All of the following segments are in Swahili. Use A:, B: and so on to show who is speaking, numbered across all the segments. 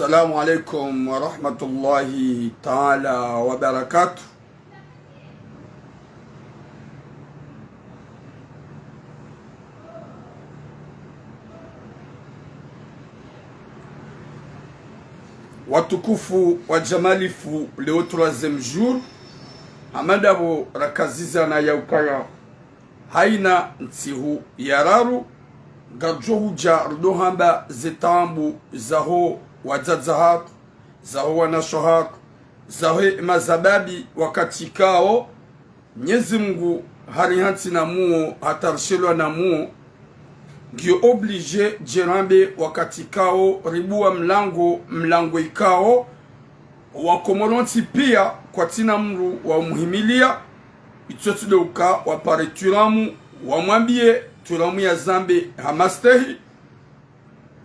A: Assalamu alaikum wa rahmatullahi ta'ala wa barakatuh. Watukufu wa jamalifu leo 3e jour amadabo rakaziza na yaukaya haina ntsihu yararu garjo huja rudohamba zetambu zaho wadzadzahak zaho wanashohak zaho mazababi wakati kao Mwenyezi Mungu harihanti na muo hatarshelwa na muo ndio oblige jerambe wakati kao ribua mlango ikao wakomoronti pia kwa tina mru wa muhimilia itotudeuka wapare turamu wamwambie turamu ya zambe hamastehi.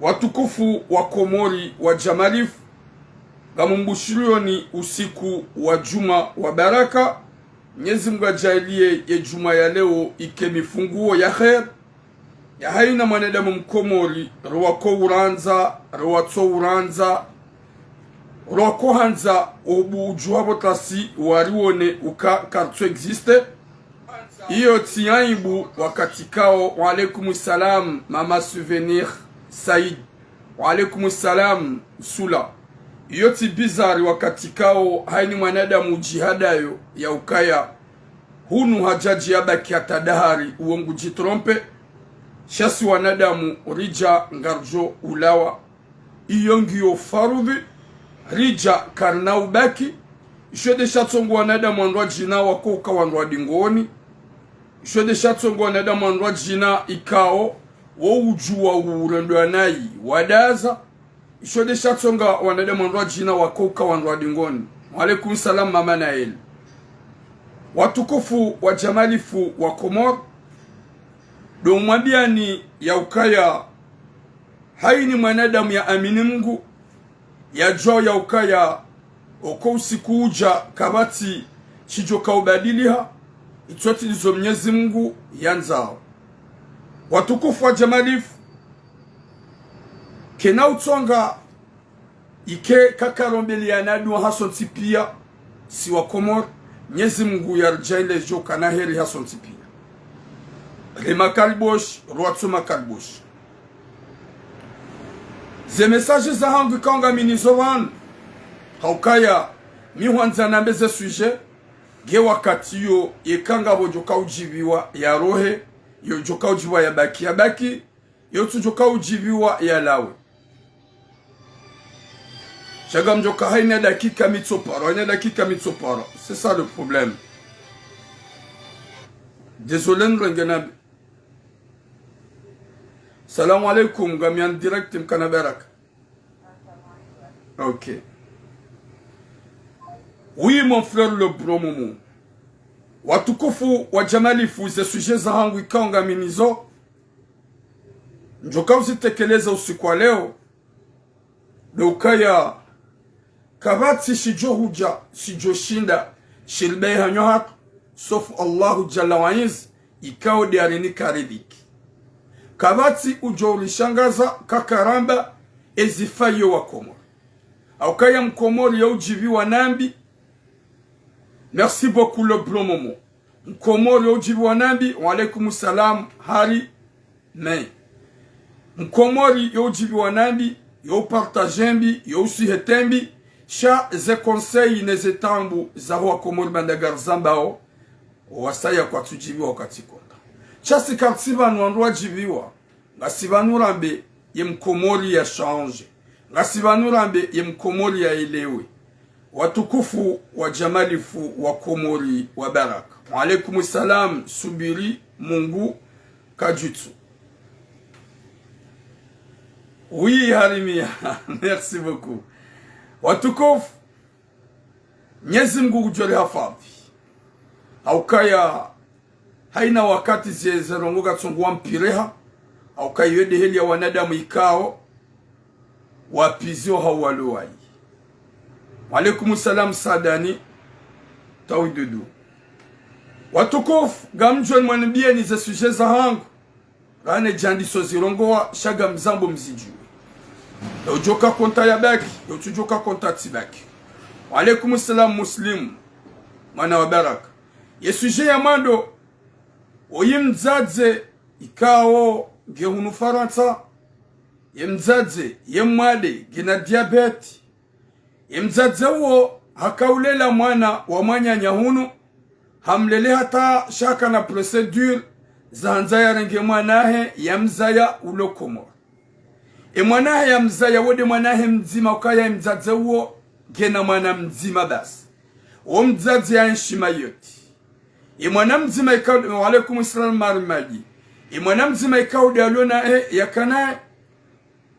A: Watukufu wa Komori wa jamalifu gamumbushiruoni usiku wa juma wa baraka. Mwenyezi Mungu ajalie ya juma ya leo ike mifunguo ya khair ya haina mwanadamu mkomori rwako uranza rwatso uranza rwako hanza obu ujuhabo tasi wariwone uka kartu existe iyo tiyaibu wakati kao. Wa alaikumu salam mama souvenir Said, wa alaikumu salam Sula. Iyo ti bizari wakati kao haini mwanadamu jihadayo ya ukaya hunu hajaji yabaki atadahari uongu jitrompe shasi wanadamu rija ngarjo ulawa iyo ngiyo farudhi rija karna ubaki ishode shatongo wanadamu andwa jina wako ukawa andwa dingoni ishode shatongo wanadamu andwa jina ikao wo ujua urendo anayi wadaza ishode shatonga wanadamu andwa jina wako ukawa andwa dingoni. Wa alaikum salam mama Nael. Watukufu wa jamalifu wa Komor do mwambiani ya ukaya haini mwanadamu ya amini Mungu ya jo ya ukaya oko usiku uja kabati chijoka ubadiliha itoti nizo Mwenyezi Mungu yanzao. Watukufu wa jamalifu kena utonga ike kakarombeli ya nadu wa hasonti pia si wa Komor Mwenyezi Mungu yarjaile joka na heri hasonti pia Rema Karibosh, Rwatsuma Karibosh. Ze message za hangu kanga minizovan haukaya miwanza na mbeze suje ge wakati yo yekanga bojoka ujibiwa ya rohe yo joka ujibiwa ya baki yo tujoka ujibiwa ya lawe chaga mjoka haina dakika mitsopara. C'est ça le problème. Désolé nrengena. Salam alaikum, gamian direct mkanaberak. Ok. Oui mon frère le bromomo. Watukufu wa jamalifu ze suje za hangu ikanga minizo. Njoka uzitekeleza usiku wa leo. Leukaya kabati shijo huja shijo shinda shilbei hanyo hatu sofu Allahu jalla wa iz ikao diarini karidiki kabati ujo ulishangaza kakaramba ezifayo wa Komori aukaya mkomori ya ujivi wa nambi. Merci beaucoup le bon moment. Mkomori ya ujivi wa nambi. Wa alaikumu salam hari men mkomori ya ujivi wa nambi yo partajembi yo usihetembi sha ze conseil nezetambu za wa Komori bandagar zambao wasaya kwa tujibiwa wakati konda chasi kartiba nuandwa jibiwa ngasibanurambe ye mkomori ya change ngasibanurambe ye mkomori ya elewe. Watukufu wa jamalifu wa Komori wa baraka. Wa alaikumu salam Subiri Mungu Kajutsu. Oui harimia. Merci beaucoup. Watukufu Mwenyezi Mungu ujole hafadhi aukaya haina wakati zerongoga tsongwa mpireha aukaya yede heli ya wanadamu ikao wapizio hawaluwai. Wa alaikumu salam Sadani Taududu. Watukufu gamjol mwanabia ni ze suje za hangu rane jandi so zirongowa shaga mzambo mzijue ujoka konta ya baki utujoka konta tibaki. Wa alaikum salam muslim mwana wa baraka. Yesuje ya mando oyimdzadze ikao ngehunu Faransa, yemdzadze yemwade gina diabeti, yemdzadze uo hakaulela mwana wa mwanyanya hunu, hamlele hata shaka na procedure za hanzaya renge mwanahe ya mzaya ulokomor. Mwanahe ya mzaya wode mwanahe mzima ukaya mdzadze uo gena mwana mzima basi. Mdzadze ya nshima yoti. Mwana mzima ikao wa alaikum salam marimaji. Mwana mzima ikao dialona yakana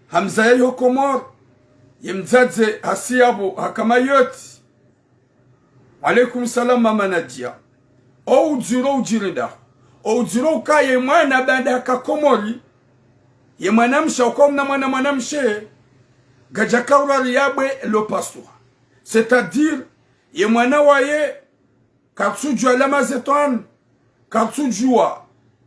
A: hamzaya yokomor. Mdzadze hasiyabo hakama yoti. Wa alaikum salam mama Nadia. O ujiro ujirinda. O ujiro ukaye mwana banda hakakomori. Mwana msha ukomna mwana mshe. Gajakaura riyabwe lo paswa. C'est-à-dire, mwana waye katsujua lama zetuan, katsujua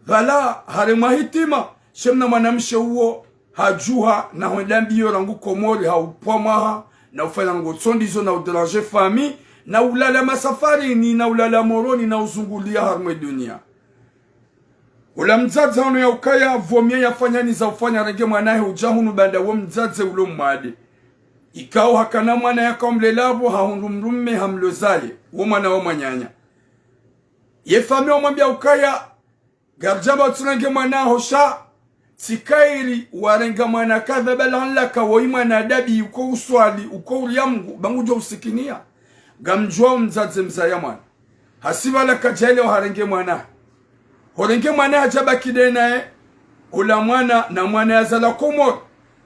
A: vala harema hitima, shemna mwanamshe uo hajuha na huendambiyo rangu komori haupwamaha na ufanya rangu tsondizo na udelange fami na ulala masafarini na ulala moroni na uzungulia harme dunia. Ula mdzadze hano ya ukaya vomia ya fanyani za ufanya renge mwanahe ujahunu banda wa mdzadze ulo mwade. Ikao hakana mwana yaka mlelabo haunrumrumme hamlozaye wa mwana wa mwanyanya. Yefame omambia ukaya garjaba uturange mwana hosha tikairi warenga mwana kadha balanlaka wa imana adabi uko uswali uko uriamungu bangujo usikinia gamjua mdzadze mzaya mwana hasiba laka jale wa harenge mwana horenge mwana hajaba kidena ula mwana na mwana ya zala komor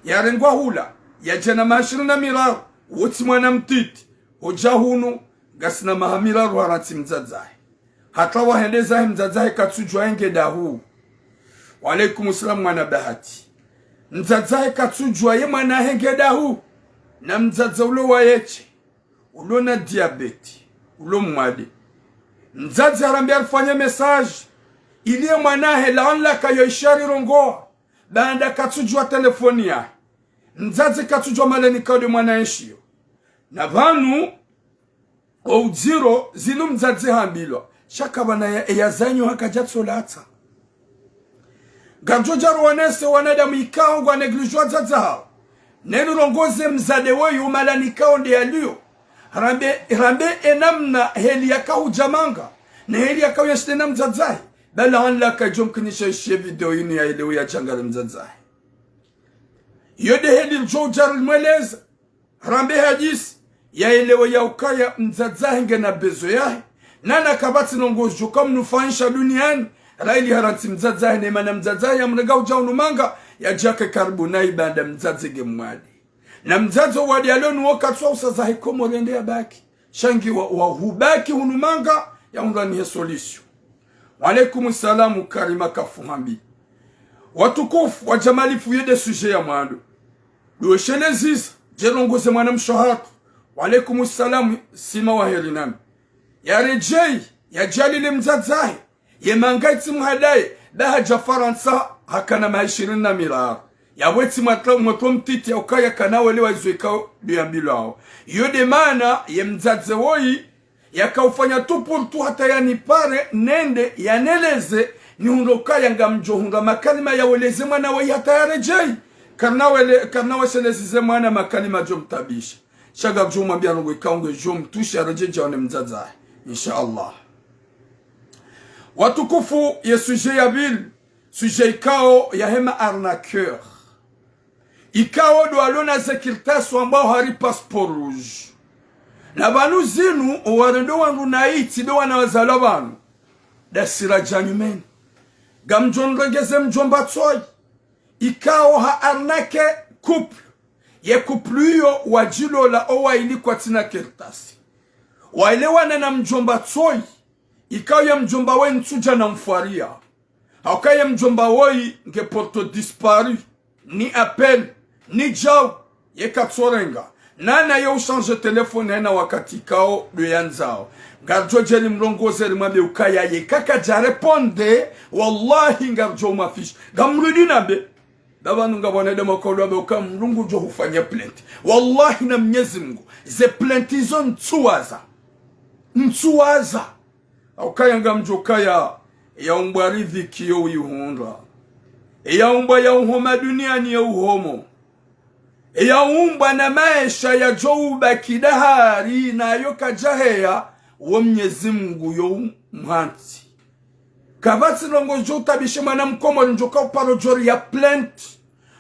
A: ya rengwa hula ya jana mashiru na mirar uti mwana mtiti hujahunu gasina mahamirar waranti mdzadzahe hata wahendezahe mdzadzahe katsujwa enge dahu. Wa alaikum salam mwana bahati. Mdzadzahe katsujwa ye mwana henge dahu na mdzadza ulo wayeche ulo na diabeti ulo mwade. Mdzadza harambia alifanya message ilie mwanahe laanla kayo ishari rongoa banda katsujwa telefoni ya mdzadze katsujwa maleni kode mwana enshio na vanu o zero zilu mdzadze hambilwa shaka bana ya zanyo hakajatsolata gamjojaru wanese wanadamu ikao ngwa neglijwa dzadzao nenu rongoze mzade weyu malani kao ndi alio rambe enamna heli yakau jamanga na heli yakau yashtena mdzadzahi bala anla kajomkinisha ishe video yini ya ilewe ya changale mdzadzahi yode heli jojaru mweleza rambe hadisi ya ilewe ya ukaya mdzadzahi ngena bezo yahe nana kabati nongozo kama nufanisha duniani raili haranti mdzadzahi na imana mdzadzahi ya mnega ujaunu manga ya jake karibu na ibanda mdzadze gemwadi na mdzadze wadi alonu wakatwa usazahi komo rende ya baki shangi wa hubaki hunumanga ya undani ya solisio. Wa alaikum salamu karima kafuhambi watukufu wa jamalifu yede suje ya mwando duweshele ziza jelongoze mwana mshohatu. Wa alaikum salamu sima wa heri nami ya rejei ya jalile mdzadzahi ye mangaiti mhadaye daha jafaransa hakana maishirini na mirar ya weti mwato mtiti ya ukaya kanawelewa izuekao luyambilao yode mana ye mdzadze woyi ya kaufanya tupurtu hata ya nipare nende ya neleze ni hundokaya nga mjohunga makalima ya weleze mwana woyi hata ya rejei karnawe selezize mwana makalima jomtabisha shaga jomambia nungwe kaungwe jomtusha rejeja wane mdzadzahi inshallah. Watukufu ye suje ya bil suje ikao ya hema arnaqueur ikao do alona zekirtasu ambao hari passport rouge na banu zinu warendo wangu na iti do wana wazala banu da sira janyumen gamjon regeze mjomba tsoi ikao ha arnake couple ye couple yo wajilo la owa ili kwa tina kirtasi waelewana na mjomba tsoi ikao ya mjomba woi ntuja na mfuaria hauka ya mjomba woi nge porto disparu ni appel ni jao ye katsorenga nana ye ushange telefone na wakati kao duyanzao garjo jeli mrongoze limambe ukaya ye kaka ja reponde wallahi ngarjo mafish gamrudi nabe Dabanu nga wanadamu kwa ulabe ukamrungu jo hufanya plenti. Wallahi na Mwenyezi Mungu ze plenti zo ntuwaza aukaya nga mjokaya ya umbwa riziki yo yuhunra ya umbwa ya uhoma duniani ya uhomo ya umbwa na maisha ya jouba kidahari na yoka jaheya wa Mwenyezi Mungu yo mhanti kavati longo jota bishemana mkomo njoka uparo jori ya plenti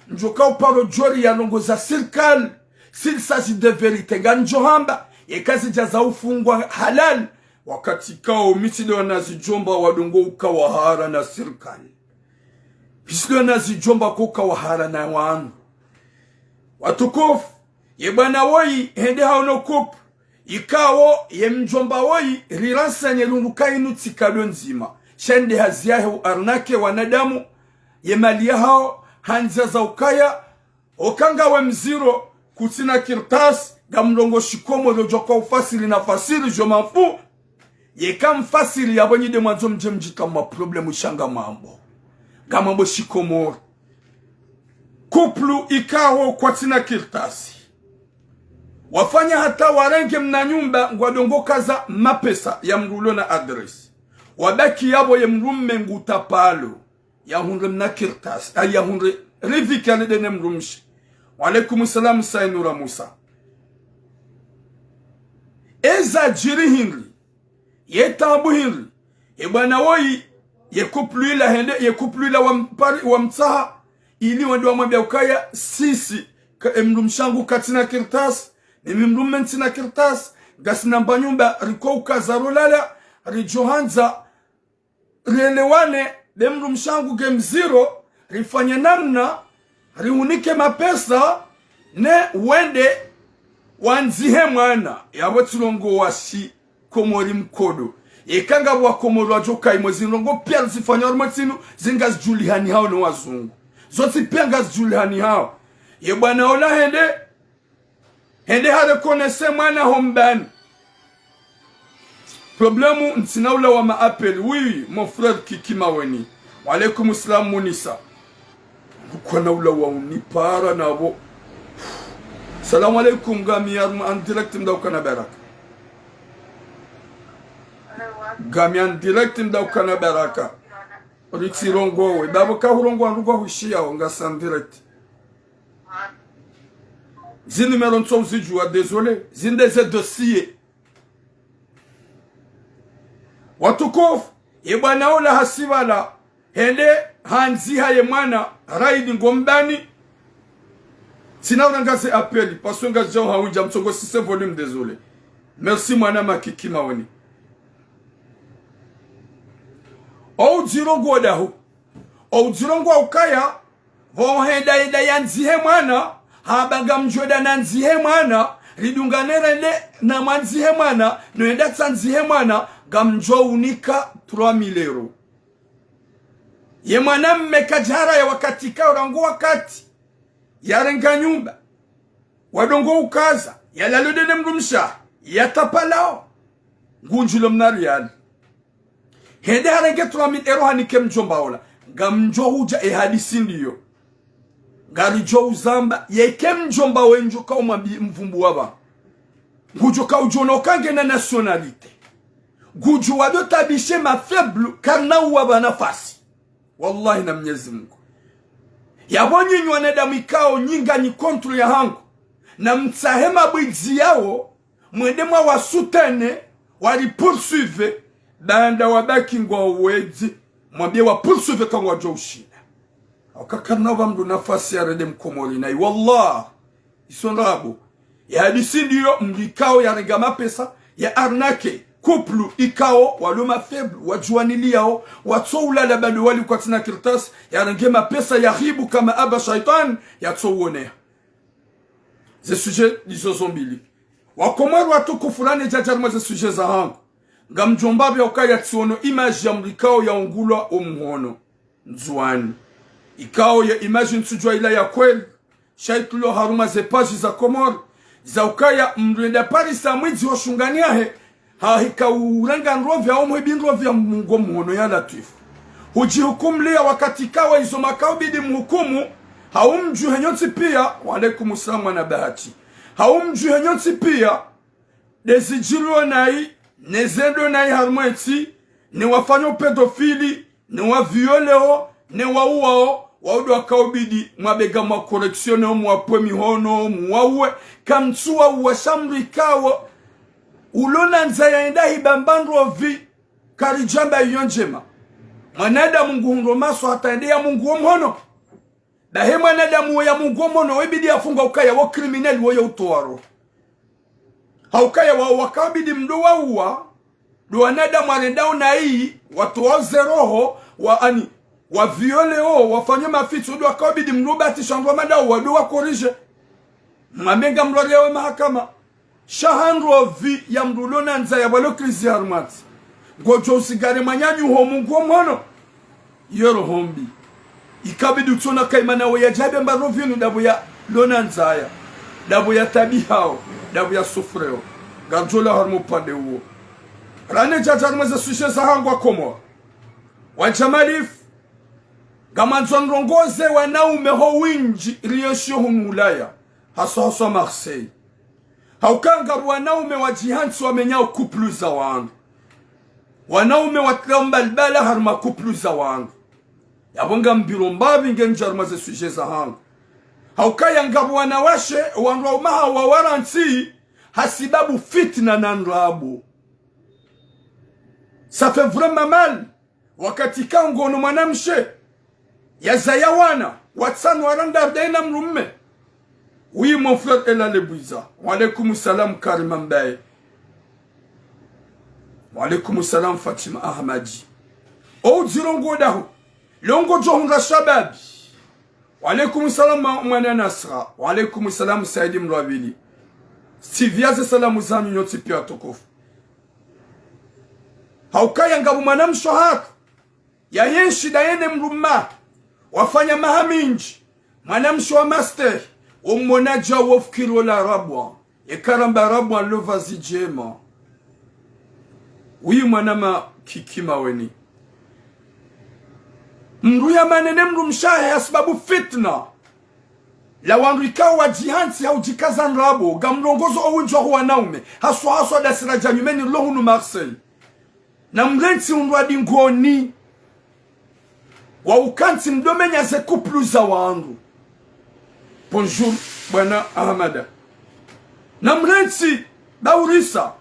A: njoka uparo jori ya longo za sirkal s'il s'agit de vérité ganjohamba yekazi jaza ufungwa halal wakati kao mitilo nazijomba wadongo ukawahara na sirkali pisilo nazijomba kukawahara na wanu watukufu yebana woi hende hauno kupu ikawo yemjomba woi riransanye lundukainu tikado nzima shende haziyahe arnake wanadamu yemalia hao hanza za ukaya okanga we mziro kutina kirtas gamlongo shikomo lojoka ufasili na fasili jomanfu yeka mfasili yabonyi de mwanzo mjemjika ma problemu shanga mambo gamambo shikomo kuplu ikawo kwa tina kirtasi wafanya hata warenge mna nyumba ngwadongo kaza mapesa ya mrulo na adresi wabaki yabo ye mrumme nguta palo ya hunre mna kirtasi ya hunre riviki ya nede ne mrumshi walaikum salam sainura Musa eza jiri hinri ye tambu hinri e bwana woi ye kupluila hende ye kupluila wa mtaha ili wende wa mwambia ukaya sisi mrumshangu katina kirtas ni mrumme ntina kirtas gasina mbanyumba riko ukazarulala rijohanza rielewane de mrumshangu game zero rifanye namna riunike mapesa ne wende wanzihe mwana yabo tulongo wasi komori mkodo ekanga wa komoro wajoka imozi longo pia zifanya ormatinu zingas julihani hao no wazungu zoti pia ngas julihani hao ye bwana ola hende hade konese mwana hombani problemu ntinaula wa maapel oui mon frère Kikima weni wa alaikum salam Munisa kwa naula wa unipara nabo salam alaikum gamiyar en direct mdauka baraka gamian direct mdauka na baraka riksi rongo we babo ka rongo andugo hushia onga san direct zin numéro nso zijua désolé zin des dossiers watukufu ibana ola hasibala hende hanzi haye mwana raidi ngombani sina unangase appel parce que ngajo hawunja msongo 6 volume désolé merci mwana makikima woni o jirongo dahu o jirongo ukaya vo henda ida yanzihe mwana habanga mjoda nanzihe mwana ridunganera nde na manzihe mwana no enda tsanzihe mwana gamjo unika 3000 euro ye mwana mmekajara ya wakati ka urangu wakati yarenga nyumba wadongo ukaza yalaludene mrumsha yatapalao ngunjulo mnariali hende harenge 3000 euro hanike mjomba ola gamjo huja hadisi ndiyo gari jo uzamba yeke mjomba wenjo ka umambi mvumbu waba ngujo ka ujono kange na nationalite guju wado tabishe ma faible karna waba nafasi wallahi na Mwenyezi Mungu yabonyi nywane damu ikao nyinga ni kontro ya hangu na mtsahema bwizi yao mwende mwa wasutene wali poursuive banda wabaki ngwa uwezi mwambie wa poursuive kwa wajo ushina wakakarna waba mdu nafasi ya rede mkomoli na wallah isonrabu ya hadisi ndiyo mlikao ya regama pesa ya arnake kuplu ikao waluma faible wajuanili yao watsoula la bado wali kwa tina kirtas ya rengema pesa ya hibu kama aba shaitan ya tsouonea ze sujet dizo zombili wakomaru watu kufurani jajarma ze sujet za hangu gamjombabi ya ukaya tsiono image ya mlikao ya ungulwa umuhono nzuani ikao ya image nsujwa ila ya kweli shaitulo haruma ze paji za komaru za ukaya mrenda parisa mwizi hoshunganiahe hahika uranga nrovya omwe binrovya mungo muhono ya latifu hujihukumlia wakati kawa izo makao bidi mhukumu haumju henyoti pia walaikum salam na bahati haumju henyoti pia desijiro nai nezendo nai harmweti ni wafanyo pedofili ni wa violeo ni wa uwao waudu wakaubidi mwabega mwa koreksione mwapwe mihono mwawe kamtua uwashamri ikawa ulona nzaya enda hibambandro vi karijamba yonjema mwanadamu nguhundo maso hataendea mungu wa mhono dahe mwanadamu ya mungu wa mhono webidi afunga ukaya wa kriminali wa ya utoaro haukaya wa wakabidi mdo wa uwa do wanadamu anendao na hii watu wa zeroho wa ani wa violeo wafanye mafitu do wakabidi mdo bati shandwa madao wa do wa korije mamenga mrolewe mahakama shahandro vi ya mdulona nza ya walo krizi harmati ngojo usigare manyanyu ho mungu wa mhono yoro hombi ikabidi utona kaimana wa ya jabe mbaro vinu dabu ya lona nzaya dabu ya tabihao dabu ya sufreo garjola harmo pande uo rane jajarmeze sushe zahangwa komo wajamalif gamanzon rongoze wanaume ho winji riyosho humulaya haso Marseille haukanga wanaume wa jihansi wamenyao kuplu za wangu wanaume watramba albala harma kuplu za wangu yabonga mbiro mbabi ngenjarmaze sushe zahangu haukaya ngabu wanawashe wanrao maha wa waranti hasibabu fitna na nrabu ça fait vraiment mal wakati kango no mwanamshe ya zayawana watsanu waranda daina mrumme. Oui mon frère Elale Bouiza wa alaykum salam Karim Mbaye wa alaykum salam Fatima Ahmadi o zirongo dahu longo johunga shababi wa alaykum salam mwana Nasra wa alaykum salam Saidi Mrabili siviaze salamu zanyu nyoti pia tokofu haukaya ngabu mwanamsho haka ya yenshi da yene mruma wafanya mahaminji mwanamsho wa master umonaja wofkiro la rabwa yekaramba rabwa lovazi jema uyu mwanama kikima weni mruya manene mrumshahe asbabu fitna la wanrika wa jihansi haujikaza nrabo gamrongozo owinjwa huwa naume haswa dasira janyumeni lohunu Marseille na mlensi unrwadi ngoni wa ukanti mdomenya ze kuplu za wangu. Bonjour bwana Ahmada na mlensi daurisa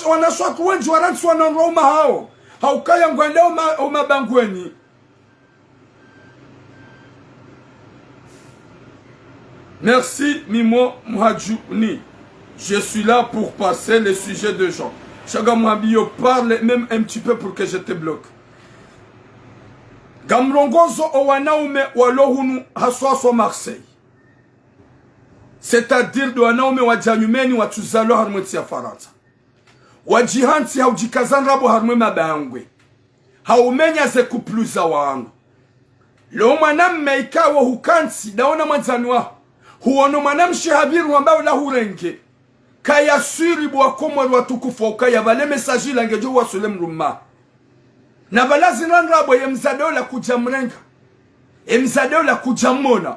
A: wanashwatu wenji waransi wananroma hao haukaya ngwende omabangweni merci Mimo Mhadjouni. Je suis là pour passer les sujets de gens. Chaga Mhabio parle même un petit peu pour que je te bloque. Gamrongozo owanaume walohunu haswaso Marseille. C'est-à-dire de wanaume wajanyumeni watuzalo harmweti ya Faransa. Wajihanti haujikazan rabo harmwe mabangwe. Haumenya ze kupluza wangu. Leo mwanamme ikawa hukansi daona mwanzanwa. Huono mwanamshi habiru ambao la hurenge. Kaya suri bwa komoro watukufu ukaya vale mesaji langejo wa sulem rumma. Na balazi nanrabo yemzadeo la kujamrenga. Yemzadeo la kujamona.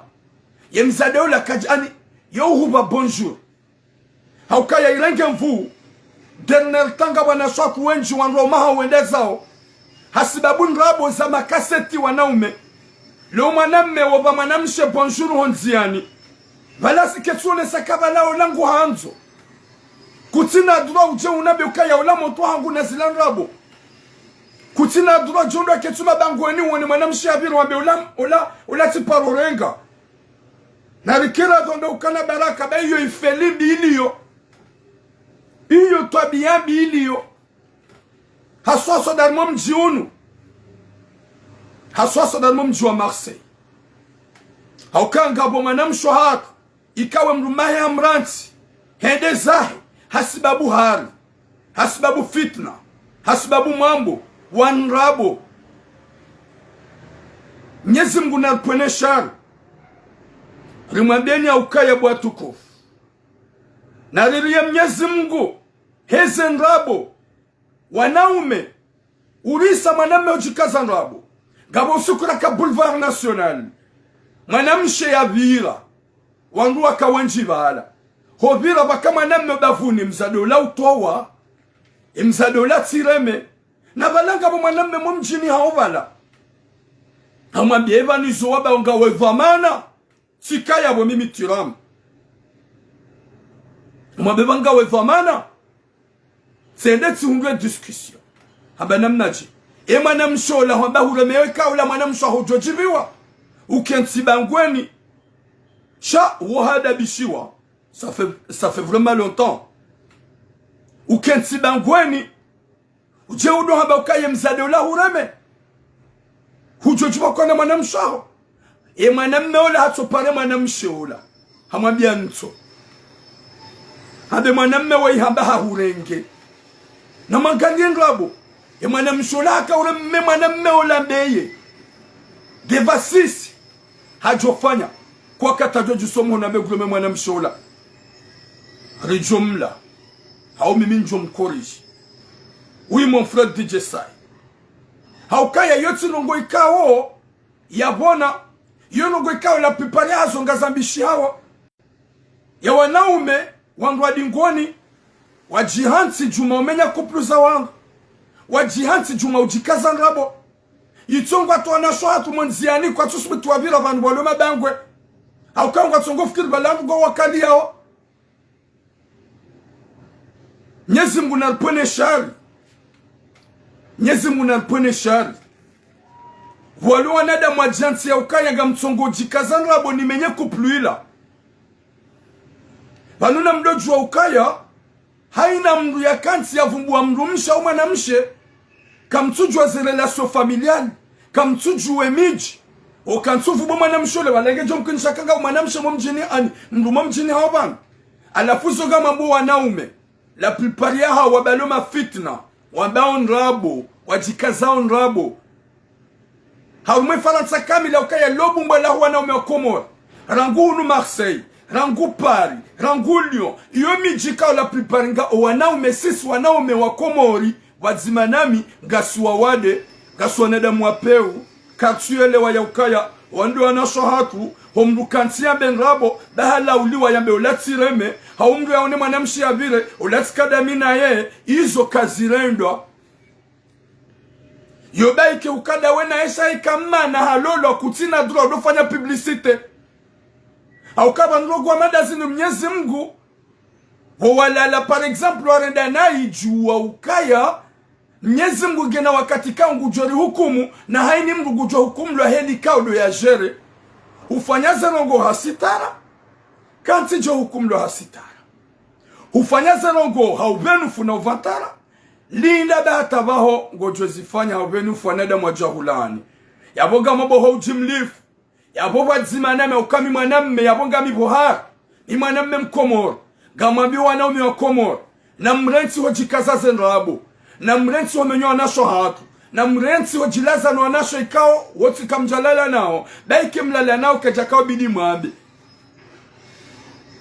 A: Yemzadeo la kajani. Yo huba bonjour. Haukaya irenge mvu. Dernier tanga wanaswaku wenji wanromaha wendezao. Hasibabu nrabo za makaseti wanaume. Leo mwanamme waba mwanamshe bonjour honziani. Balasi ketsune sakabala olangu hanzo. Kutina dura uje unabe ukaya olamo to hangu na zilanrabo. Kutina dura jondo ketsuma bangweni woni mwanamshi abiru wabe ola tiparorenga. Na rikira dondo ukana baraka ba iyo ifelibi iliyo. Iyo tobiambi iliyo. Haswaso darmo mji unu. Haswaso darmo mji wa Marseille. Haukanga bo mwanamsho haka ikawe mrumahe amranti hende zahe hasibabu hari hasibabu fitna hasibabu mambo wanrabo Mwenyezi Mungu napwene shari rimwambeni aukaya bwatukufu na lilie Mwenyezi Mungu heze nrabo wanaume urisa mwanamme ujikaza nrabo gabo sukura ka boulevard national mwanamshe ya vira wandu wakawanji bala hovira baka mwanamme bavuni mzadola utowa mzadola tireme na balanga bo mwanamme mumjini haovala amwambia eva nizo waba nga wevamana tikaya bo mimi tiram mwambia banga wevamana sende tungwe discussion abana mnaji e mwanamshola hamba huremeweka ula mwanamsho hojojibiwa ukentibangweni cha wohada bishiwa ça fait vraiment longtemps ukentibangweni uje udo hamba ukaye mzadola hureme hujojiwa kwa mwanamsho e mwanamme ola hatopare mwanamshola hamwambia nto habe mwanamme wei hamba hahurenge na mangalie nglabo e mwanamshola akaureme mwanamme ola mbeye devasisi hajofanya kwa katajo jusomo na meguleme mwanamshola rijumla hao mimi njo mkorishi oui mon frère DJ Sai haukaya yoti nongo ikao yabona yo nongo ikao la plupart yazo ngazambishi hawa ya wanaume wangu wadingoni wajihansi juma umenya kupluza wangu wajihansi juma ujikaza ngabo itongwa tuanasho hatu mwanziani kwa tusubi tuwavira vandu waloma bangwe haukangwa tongo fikiri balangu go wakali yao Nyezi Mungu nalipone shari Nyezi Mungu nalipone shari walo wanada mwajansi ya ukaya nga mtongo jikaza ngabo ni menye kupluila panuna mdoju wa ukaya haina mndu ya kanti ya vumbu wa mndu msha umana mshe kamtuju wa zirelasyo familiali kamtuju we miji o kantufu bo mwana mshole walenge jom kunishakanga umana mshe mjini ani mndu mjini hawaban alafuzo kama mbo wanaume la plupart ya hawa wabaloma fitna wabao nrabo wajikazao nrabo haume faransa kamila ukaya lobu mbala huwa wanaume wa Komoro rangu unu Marseille rangu Paris, rangu Lyon, iyo mijika la plupart nga wanaume sisi wanaume wa Komori wadzimanami ngasuwa wade ngasuwa neda mwapeu katuele wa yaukaya wandu wanasho hatu homdu kantia benrabo bahala uliwa yambe ulatireme haumdu yaone mwanamshi ya vile ulatikadamina ye izo kazirendwa yobaike ukada wena esha ikamana halolo kutina dro dofanya publicite haukaba nrogo wa madazinu Mwenyezi Mungu wawalala par exemple warenda nai juwa ukaya Mwenyezi Mungu gena wakati kangu jori hukumu na haini mndu gujwa hukumu lwa heli kaudo ya jere ufanyaza nongo hasitara kanti jo hukumu lwa hasitara ufanyaza nongo haubenufu na uvantara linda data baho ngojwe zifanya haubenufu wanada mwajahulani yaboga maboho ujimlifu yaboba zimaname ukami mwanamme yabonga mibohari ni mwanamme Mkomoro gamwambi wanaume wa Komoro na mrensi hojikazaze nrabo na mrensi homenyo nasho hatu na mrensi hojilaza no nasho ikao woti kamjalala nao baike mlala nao kejakao bidi mwambi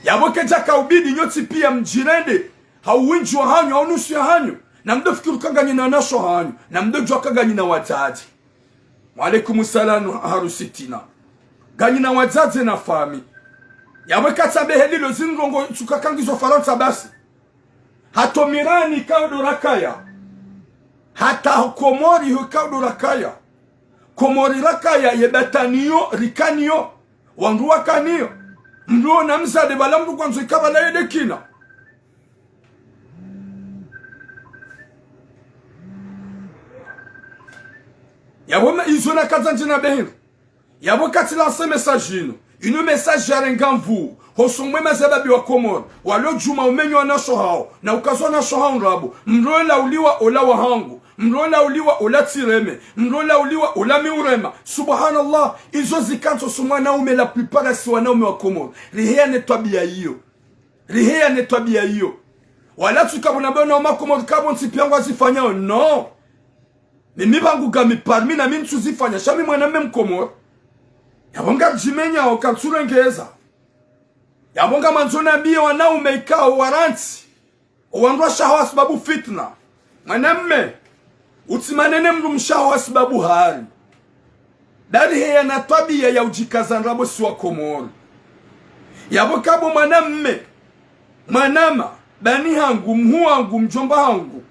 A: yabo kejakao bidi nyoti pia mjirende hauwinji wa hanyo haunusu ya hanyo na mdo fikiru kagani na nasho hanyo na mdo jwa kagani na wataji waalaikumsalam harusitina gani na wazazi na fami yawe katabe helilo zinrongo tukakangizo faransa basi hato mirani kaudo rakaya hata Komori kaudo rakaya Komori rakaya yebetaniyo rikaniyo wandu wakaniyo mduo na mzade balamdu kwanzo ikabala yedekina yawe izona kazanjina behinu yabo kati lancer message ino une message yarengamvu hosomwe mazababi wa Komoro walo juma umenyo na shohao na ukazona shohao nrabo mrola uliwa ola wahangu mrola uliwa ola tireme mrola uliwa ola miurema subhanallah izo zikanto sumwana ume la plupart si wanaume wa Komoro rihea ne tabia hiyo rihea ne tabia hiyo wala tukabona bana wa Komoro kabo ntipyangwa zifanya no mimi bangu gami parmi na mimi tuzifanya shami mwanamme Mkomoro yabonga jimenya okaturengeza yabonga manzona bia wanaume ikao waranti wandwa shahawa sababu fitna mwanamme utimanene mndu mshahawa sababu hari dari heya na tabia ya ujikazanrabo siwa Komoro yabo kabo mwanamme manama bani hangu mhu hangu mjomba hangu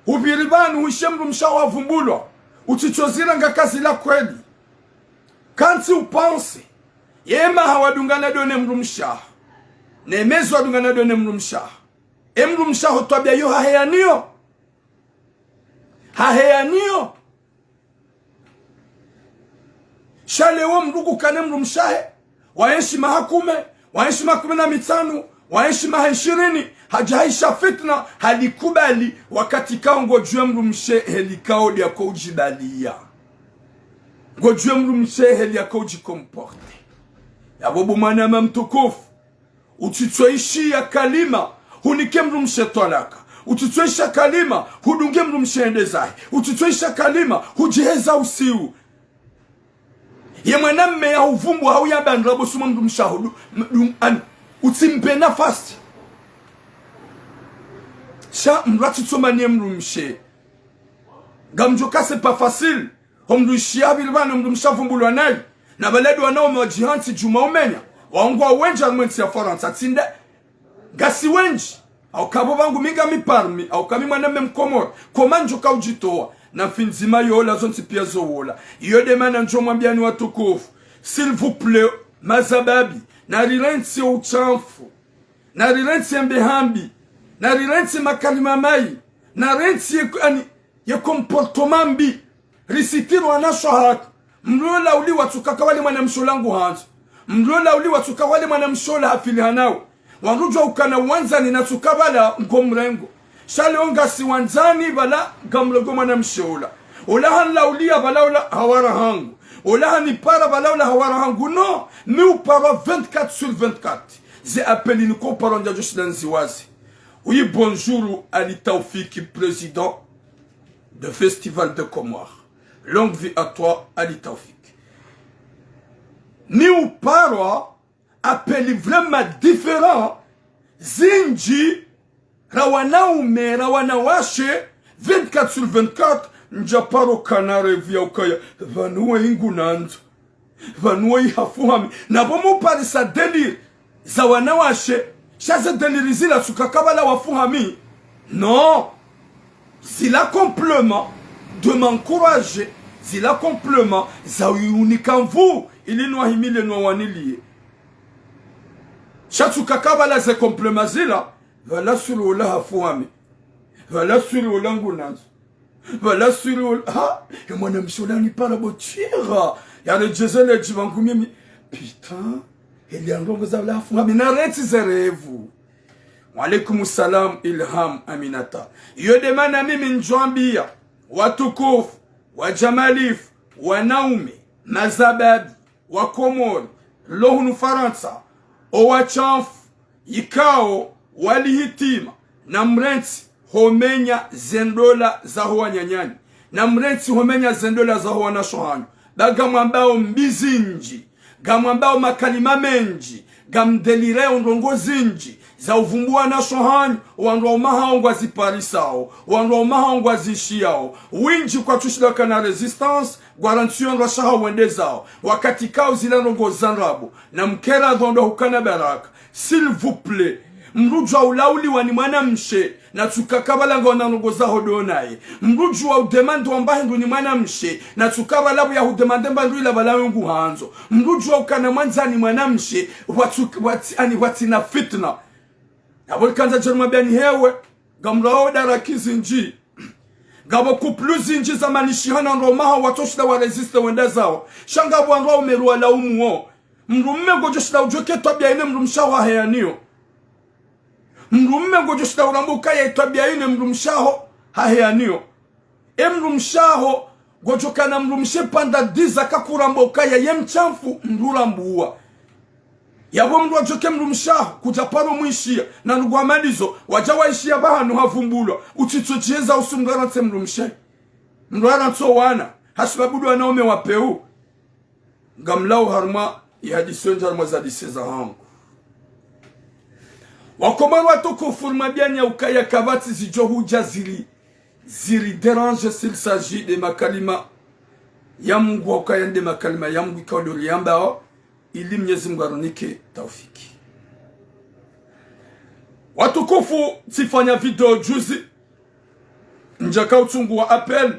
A: ubiribanu ushemru mshawa vumbulwa utichozira nga kazi la kweli kanti upanse yema hawadungana done mru mshaha nemezo wadungana done mru mshaha emru mshaho tabia yo haheyanio shale wo mrugu kane mru mshahe waenshi mahakume waenshi makume na mitano waenshi maha20 hajaisha fitna halikubali wakati kao ngojue mru mshe helikao dia kujibalia ngojue mru mshe helia kujikomporte yabobu manama mtukufu utitsoishi ya kalima hunike mru mshe tolaka utitsoisha kalima hudunge mru mshe endezahi utitsoisha kalima hujiheza usiu ye mwanamme ya uvumbu hauyaba ndrabo suma mru mshahudu utimpe nafasi sha mrati tsomanie mru mshe gamjoka c'est pas facile homdu shiabilwana mru mshavumbulwa nayi na baladu wanao mwajihanti juma umenya waongwa wenji almwensi ya Faransa tinde gasi wenji au kabo bangu minga miparmi au kami mwaname mkomoro komanjo kaujitoa na finzima yola zonti pia zowola iyo demana njo mwambiani watukufu s'il vous plaît mazababi na rilensi uchamfu na rilensi mbehambi na rilensi makalima mai na rilensi ye comportement mbi risitiru anasho hatu mlola uli watukaka wale mwana msholangu hanzo mlola uli watuka wale mwana mshola hafili hanao wanrujwa ukana wanzani na tukabala mkomrengo shale onga si wanzani bala gamlogo mwana mshola olahan laulia bala ola hawara hangu olahan ipara bala ola hawara hangu no mi upara 24 sur 24 ze appeli ni komparo nja joshi danzi wazi. Oui, bonjour Ali Taoufiki, président de Festival de Comores. Longue vie à toi, Ali Taoufik. Ni upara appeli vraiment différent. Zinji rawanaume rawanawashe 24 sur 24 njaparo kanare vya ukaya vanuwa ingu nanzo vanuwa ihafuhami na bomu pari sa delir za wanawashe shaze delirizila sukakabala wafuhami non zila complement de m'encourager zila complement za unikamvu ili nwahimile nwawanilie shatsukakabala ze complement zila vala suru ola hafuhami vala suru ola ngu nanzo vala suru ola ha mwana mshola ni para botira ya le jezele jibangumimi putain il y a un gros zavla hafuhami na reti zerevu. Wa alaikum salam Ilham Aminata. Yo demana mimi njwambia watukufu wa Jamalif wa Naume Mazababi wa Komoro lohunu Faransa owachamfu ikao walihitima na mrenti homenya zendola za huwa nyanyani na mrenti homenya zendola za huwa na shohanyo bagamwambao mbizinji gamwambao makalima menji gamdelire ondongo zinji za uvumbua na shohanyo wandwa umahangwa ziparisao wandwa umahangwa zishiao winji kwa tushidaka na resistance garantion rwa shaha wendezao wakati kao zila ndongo zanrabu na mkera dhondo hukana baraka s'il vous plaît mrujwa ulauli wani mwana mshe na tukakabala ngona ngoza hodonaye mrujwa udemande wambahe nduni mwana mshe na tukabala ya udemande mbandu ila bala ngu hanzo mrujwa ukana mwanzani mwana mshe wati na fitna abol kanza jerma biani hewe gamrao darakizi nji gabo kupluzi nji zamani shihana nromaha watoshida wa resiste wenda zao shanga bwanwa umeruwa laumuo mrumme gojoshida ujoke tabia ine mrumshawa heyanio mrumme gojoshida urambuka ya tabia ine mrumshaho haheyanio mrumshaho gojokana mrumshe panda diza kakurambuka ya yemchamfu mrurambuwa yabo mru ajoke mrumshaho kujaparo mwishia na nugwamalizo wajawaishia bahanu havumbulwa utitsocheza usumgaratse mrumshe mruaratso wana hasibabudu wanaume wapeu gamlau harma ihadisonja harma zadiseza hangu wakomaro watoko furma bianya ukaya kabati zijo huja ziri dérange s'il s'agit de makalima ya Mungu wakayende makalima ya Mungu ikaudoli yambao ili Mwenyezi Mungu aronike taufiki. Watukufu, tifanya video juzi njaka utungu wa apel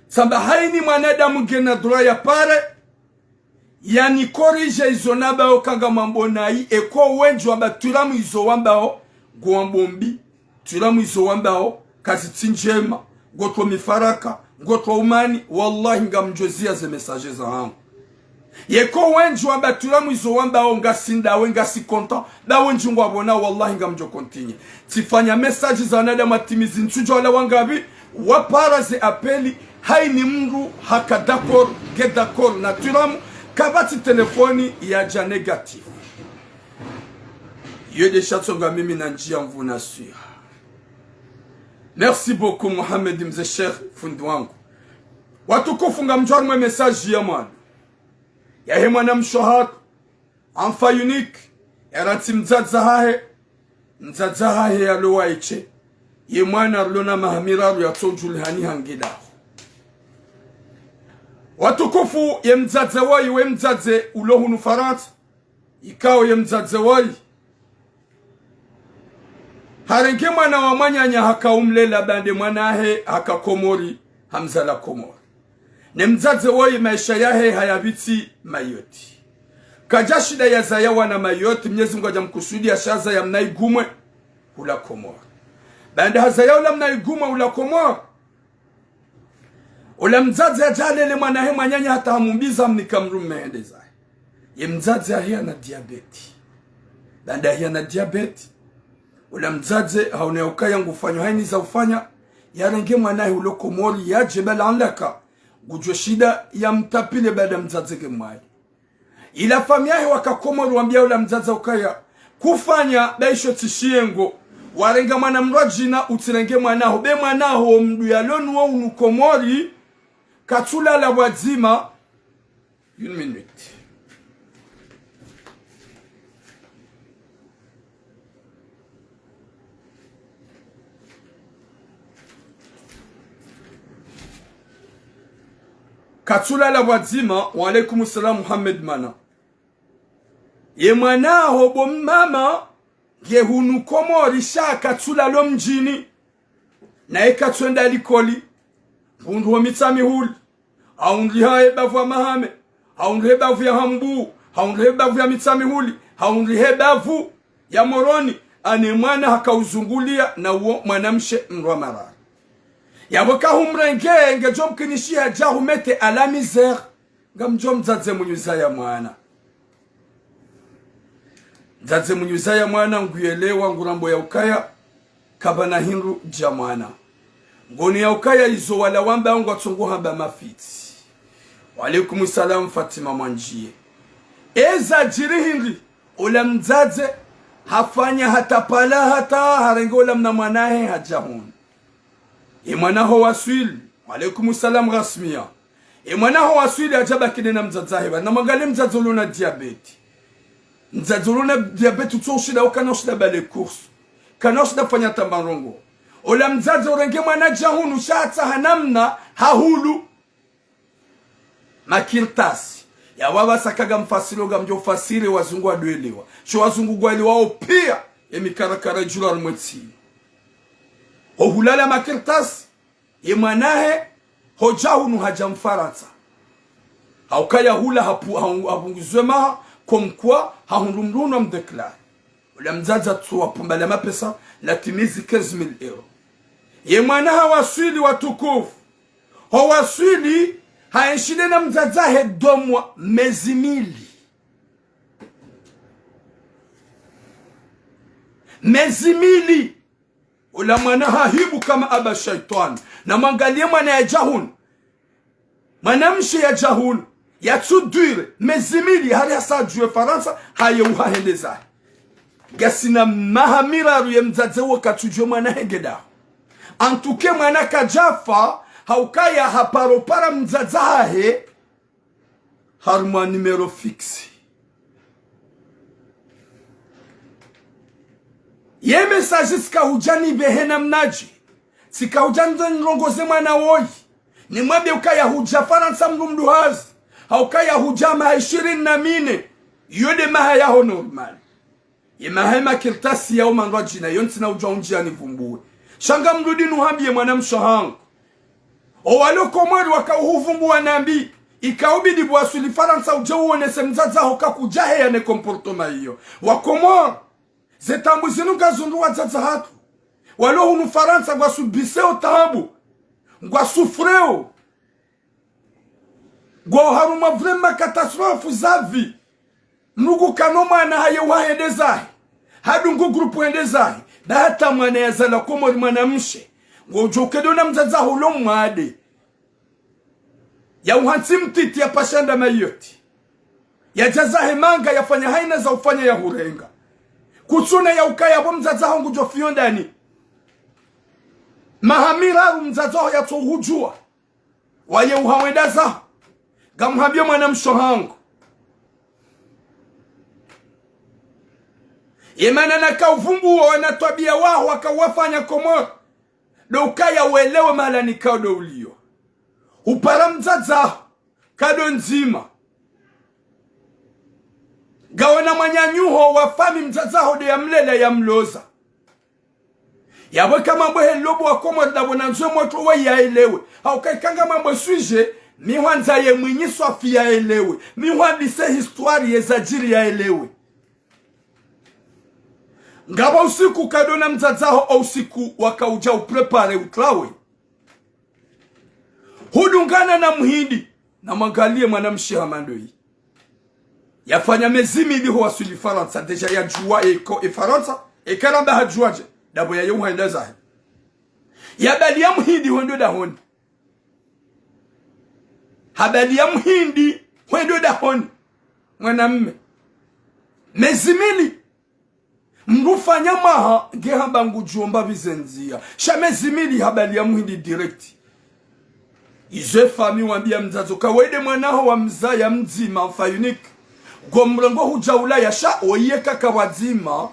A: samba haini mwanadamu gena dura ya pare yani korije izo nabao kanga mambo nai eko wenju wamba turamu izo wambao guambombi turamu izo wambao kazi tinjema gotwa mifaraka gotwa umani wallahi nga mjozia ze messages za hangu yeko wenju wamba turamu izo wambao nga sinda wenga si konta da wenju wabona wallahi nga mjo kontinye tifanya messages za nada matimizi ntujo wala wangabi wapara ze apeli haini mngu haka dakor get dakor na turamu kabati telefoni ya negatif. Yede chatsonga mimi na njia mvuna suya. Merci beaucoup Mohamed mzee Sheikh fundi wangu. Watukufu ngamjwa message ya mwana. Ya he mwana mshohad amfa unique erati mzadza hahe ya lowa iche. Ye mwana lona mahamiraru ya tojuli hani hangida. Watukufu ye mzadze wai we mzadze ulohunu farat ikao ye mzadze wai harenge mwana wa mwanyanya haka umlela bande mwanahe haka komori hamzala komori ne mzadze wai maisha yahe hayabiti mayoti kajashida ya zayawa na mayoti Mwenyezi Mungu ajamkusudia shaza ya mnaigumwe hula komori bande hazaya ula mnaigumwe hula komori ula mzazi ajalele mwanahe mwanyanya hata hamumbiza mnikamrume mehendeza. Ye mzazi ahia na diabeti. Banda ahia na diabeti. Ula mzazi hauneuka yangu ufanyo haini za ufanya. Yarenge mwanahe uloko mori ya jebela anlaka. Gujwe shida ya mtapile bada mzazi gemwai. Ila famiahe wakakomoru wambia ula mzazi ukaya. Kufanya baisho tishiengo. Warenga mwana mrajina utirenge mwanaho. Be mwanaho mdu ya lonu wa unukomori. Katula la wazima 1 minute. Katula la wazima wa alaikum salam Muhammad mana. Ye mwana hobo mama gehunu komori sha katula lo mjini. Na ekatwenda likoli. Bundu wa mitami huli. Haundri hae bavu ya mahame. Haundri he bavu ya hambu. Haundri he bavu ya mitami huli. Haundri he bavu ya moroni. Ane mwana haka uzungulia na uo mwanamshe mrwa marari. Ya waka humrenge nge jom kinishia jahu mete ala mizer. Nga mjom zadze mnyuza ya mwana. Zadze mnyuza ya mwana nguyelewa ngurambo ya ukaya. Kabana hinru jamana. Ngoni ya ukaya izo wala wamba ongo atungu hamba mafiti. Wa alaikum salam Fatima Mwanjie. Eza jiri hindi. Ula mzaze hafanya hata pala hata harengo ula mna mwanahe hajahun. Mwanaho waswili. Wa alaikum salam rasmia. Mwanaho waswili ajaba kine na mzazahewa. Na magali mzazulu na diabeti. Mzazulu na diabeti utoshida ukanoshida bale kursu. Kanoshida fanya tambarongo. Ola mzazi urenge mwana jahunu shata hanamna hahulu makirtasi ya wawa sakaga mfasilo ga mjo fasire wazungu waduelewa sho wazungu gwali wao pia emikarakara jula mwetsi ohulala makirtasi ye mwanahe hojahunu hajamfarata haukaya hula hapunguzwe maha komkwa hahundumduna mdeklari. Ola mzazi atuwa pumbala mapesa latimizi 15,000 euro. Ye mwana hawaswili watukufu. Hawaswili haenshide na mzazahe domwa mezimili. Mezimili. Ula mwana hahibu kama aba shaitan. Na mangalie mwana ya jahun. Manamshi ya jahun. Ya tudure. Mezimili. Hari hasa juwe Faransa. Haye uhahendezahe. Gasina mahamiraru ya mzazahe katujwe mwana hengeda. Antuke mwana kajafa haukaya haparopara mzazahe harma numero fixi. Ye message sika hujani behena mnaji. Sika hujani nrongoze mwana woyi. ni mwambie ukaya huja Faransa mndu hazi haukaya huja maha 24 yode maha yaho normal imahema kirtasi ya umandwa jina yonti na ujwa unjia nivumbue shanga mrudi nuhambie mwana mshahangu o walo Komori wakauhuvumbua nambi ikaubidi bwasuli Faransa uje uonese mzaza hoka kujahe ya ne komportoma hiyo wa Komori zetambu zinu gazundu wa zaza hatu walo hunu Faransa gwa subiseo tabu gwa sufreo gwa haruma vrema katastrofu zavi nugu kanoma na haye wahendezahi hadu ngu grupu hendezahi na hata mwana ya zala Komori mwana mshe ngojokedo na mzaza hulo mwade ya uhansi mtiti ya pashanda mayoti ya jazahe manga ya fanya haina za ufanya ya hurenga kutsuna ya ukaya bo mzaza hongu jofiyondani mahamira mzaza ya tohujua waye uhawenda za gamhabia mwana mshohangu Yemana na kauvumbu wa wanatwabia waho wakawafanya Komori do ukaya uelewe mahala ni kaudo ulio upara mzaza kado nzima gawana manyanyuho wafami mzazaho de ya mlela ya mloza yaweka mambo helobo wa Komori dabona nzwe moto wa ya elewe haukaikanga mambo suije miwanza ye mwinyiso afi ya elewe miwandise histoire ye zajiri ya elewe ngaba usiku kadona mzazaho au usiku wakauja uprepare utlawe hudungana na mhindi na mwangalie mwanamshi hamando hii yafanya mezimi iliho wasuli Faransa deja ya juwa eko Faransa ekaramba hajuaje dabo ya yunga ndazahe yabali ya mhindi wendo da honi habali ya mhindi wendo da honi mwanamme mezimili mrufanya maha ngehamba ngujomba bizenzia shamezimili habali ya mhindi direct ize fami wambia mzazo kawede mwanaho wa mza ya mzima mfa unique gomrongo hujaula ya sha oyeka kawazima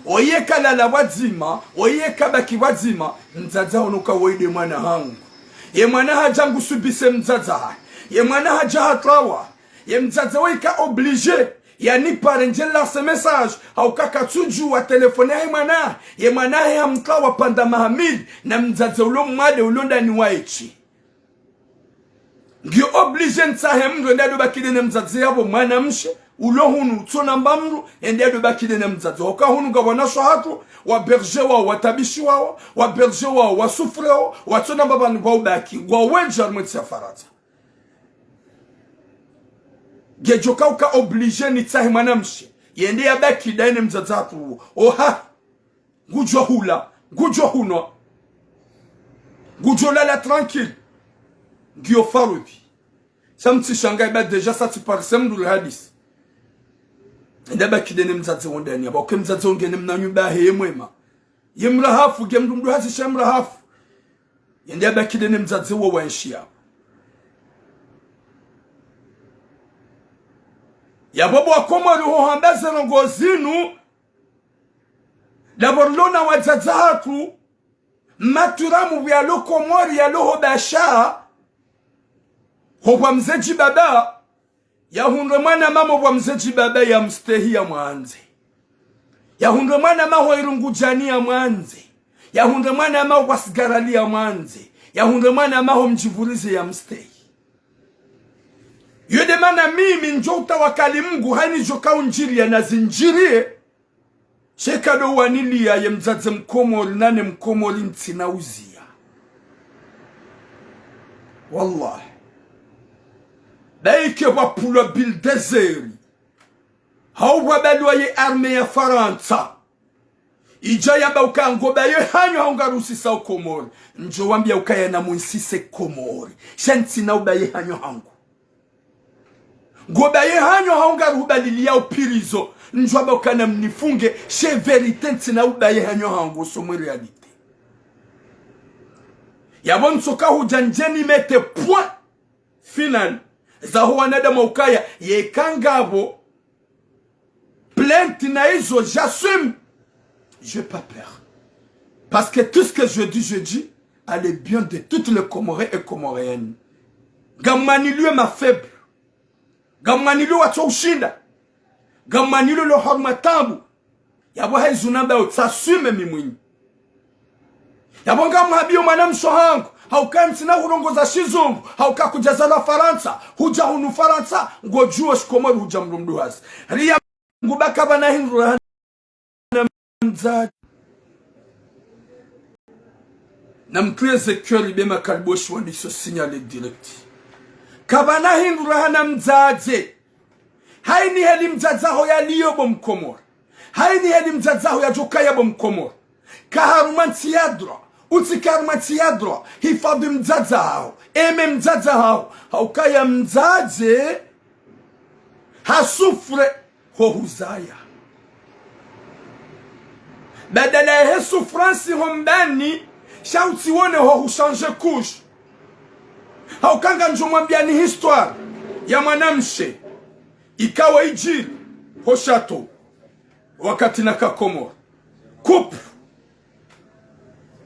A: oyeka lala wazima oyeka baki wazima mzaza honuka wede mwana hangu ye mwana hajangu subise mzaza ye mwana hajahatrawa ye mzaza weka oblige ya ni parenjela ce message au kaka tuju wa telefone ye mwana ya mkawa panda mahamid na mzaza ulo mwade ulonda ni waichi ngio oblige nsahe mru endado bakide ne mzazi yabo mwana mshe ulo hunu tsona mbamru endado bakide ne mzazi hoka hunu gabona shahatu wa berger wa tabishi wa berger wa sufre wa tsona mbabani kwa ubaki wa wenjar mwetsa Faransa gejoka uka oblige ni tsahe mwana mshe yende ya bakide ne mzazi hatu oha gujo hula gujo huno gujo lala tranquille ngio farubi samti shangai ba deja sa tu parsem du hadis ndaba kidene mzazi wondani aba ke mzazi ongene mnanyu ba he mwema yemra hafu gemdu mdu hasi shamra hafu ndaba kidene mzazi wo wanshia ya bobo wa Komori ho hambaze ngozinu daborlona wazazatu maturamu bya lo Komori ya lo basha Hobwa mzeji baba ya hundwe mwana mamo bwa mzeji baba ya mstehi ya mwanze ya hundwe mwana maho irungujani ya mwanze ya hundwe mwana maho kwa sigarali ya mwanze ya hundwe mwana maho mjivurize ya mstehi yode mana mimi njota wakali Mungu haini joka unjiri ya nazinjirie shekado wanili ya mzaze Mkomori nane Mkomori ntinauzia wallahi Daike wapula bil deseri hau wabelwa ye arme ya Faransa ija yamba ukangoba ye hanyo haungarusi sa Komori njo wambia ukaya na munsise Komori shanti na ubaye hanyo hangu goba ye hanyo haungaruba lilia upirizo njo wamba ukana mnifunge she verite ntina ubaye hanyo hangu somo realite yabon soka hujanjeni mete point final zaho wanadama ukaya ye kangabo plainte na izo j'assume j'ai pas peur parce que tout ce que je dis à le bien de toutes les Comorais et Comoréennes. Gamanilwe ma faible. Gamanilwe watu ushinda. Gamanilwe lo hormatambu. Yabo haizunamba utsasume mimwini. Yabo ngamhabio manam shohangu. Hauka mtina hurongoza shizungu. Hauka kujaza la Faransa. Huja hunu Faransa. Ngojua shikomaru huja mrumduhaz. Ria ngubaka bana hinru mzaji. Na mtueze kyori bema kariboshi wandiso signale direct. Kabana hinru hana mzaje. Haini heli mzazaho ya liyobo mkomor. Haini heli mzazaho ya jokayabo mkomor. Kaharumanti yadra. Utikarumanti yadra. Hifadhi mzazaho. Eme mzazaho. Haukaya mzaje. Hasufre hohuzaya. Badala ya sufransi hombani. Shauti wone hohushange kush. Haukanga njomwambiani histoire. Ya manamshe. Ikawa ijiri ho chateau wakati na Kakomor kup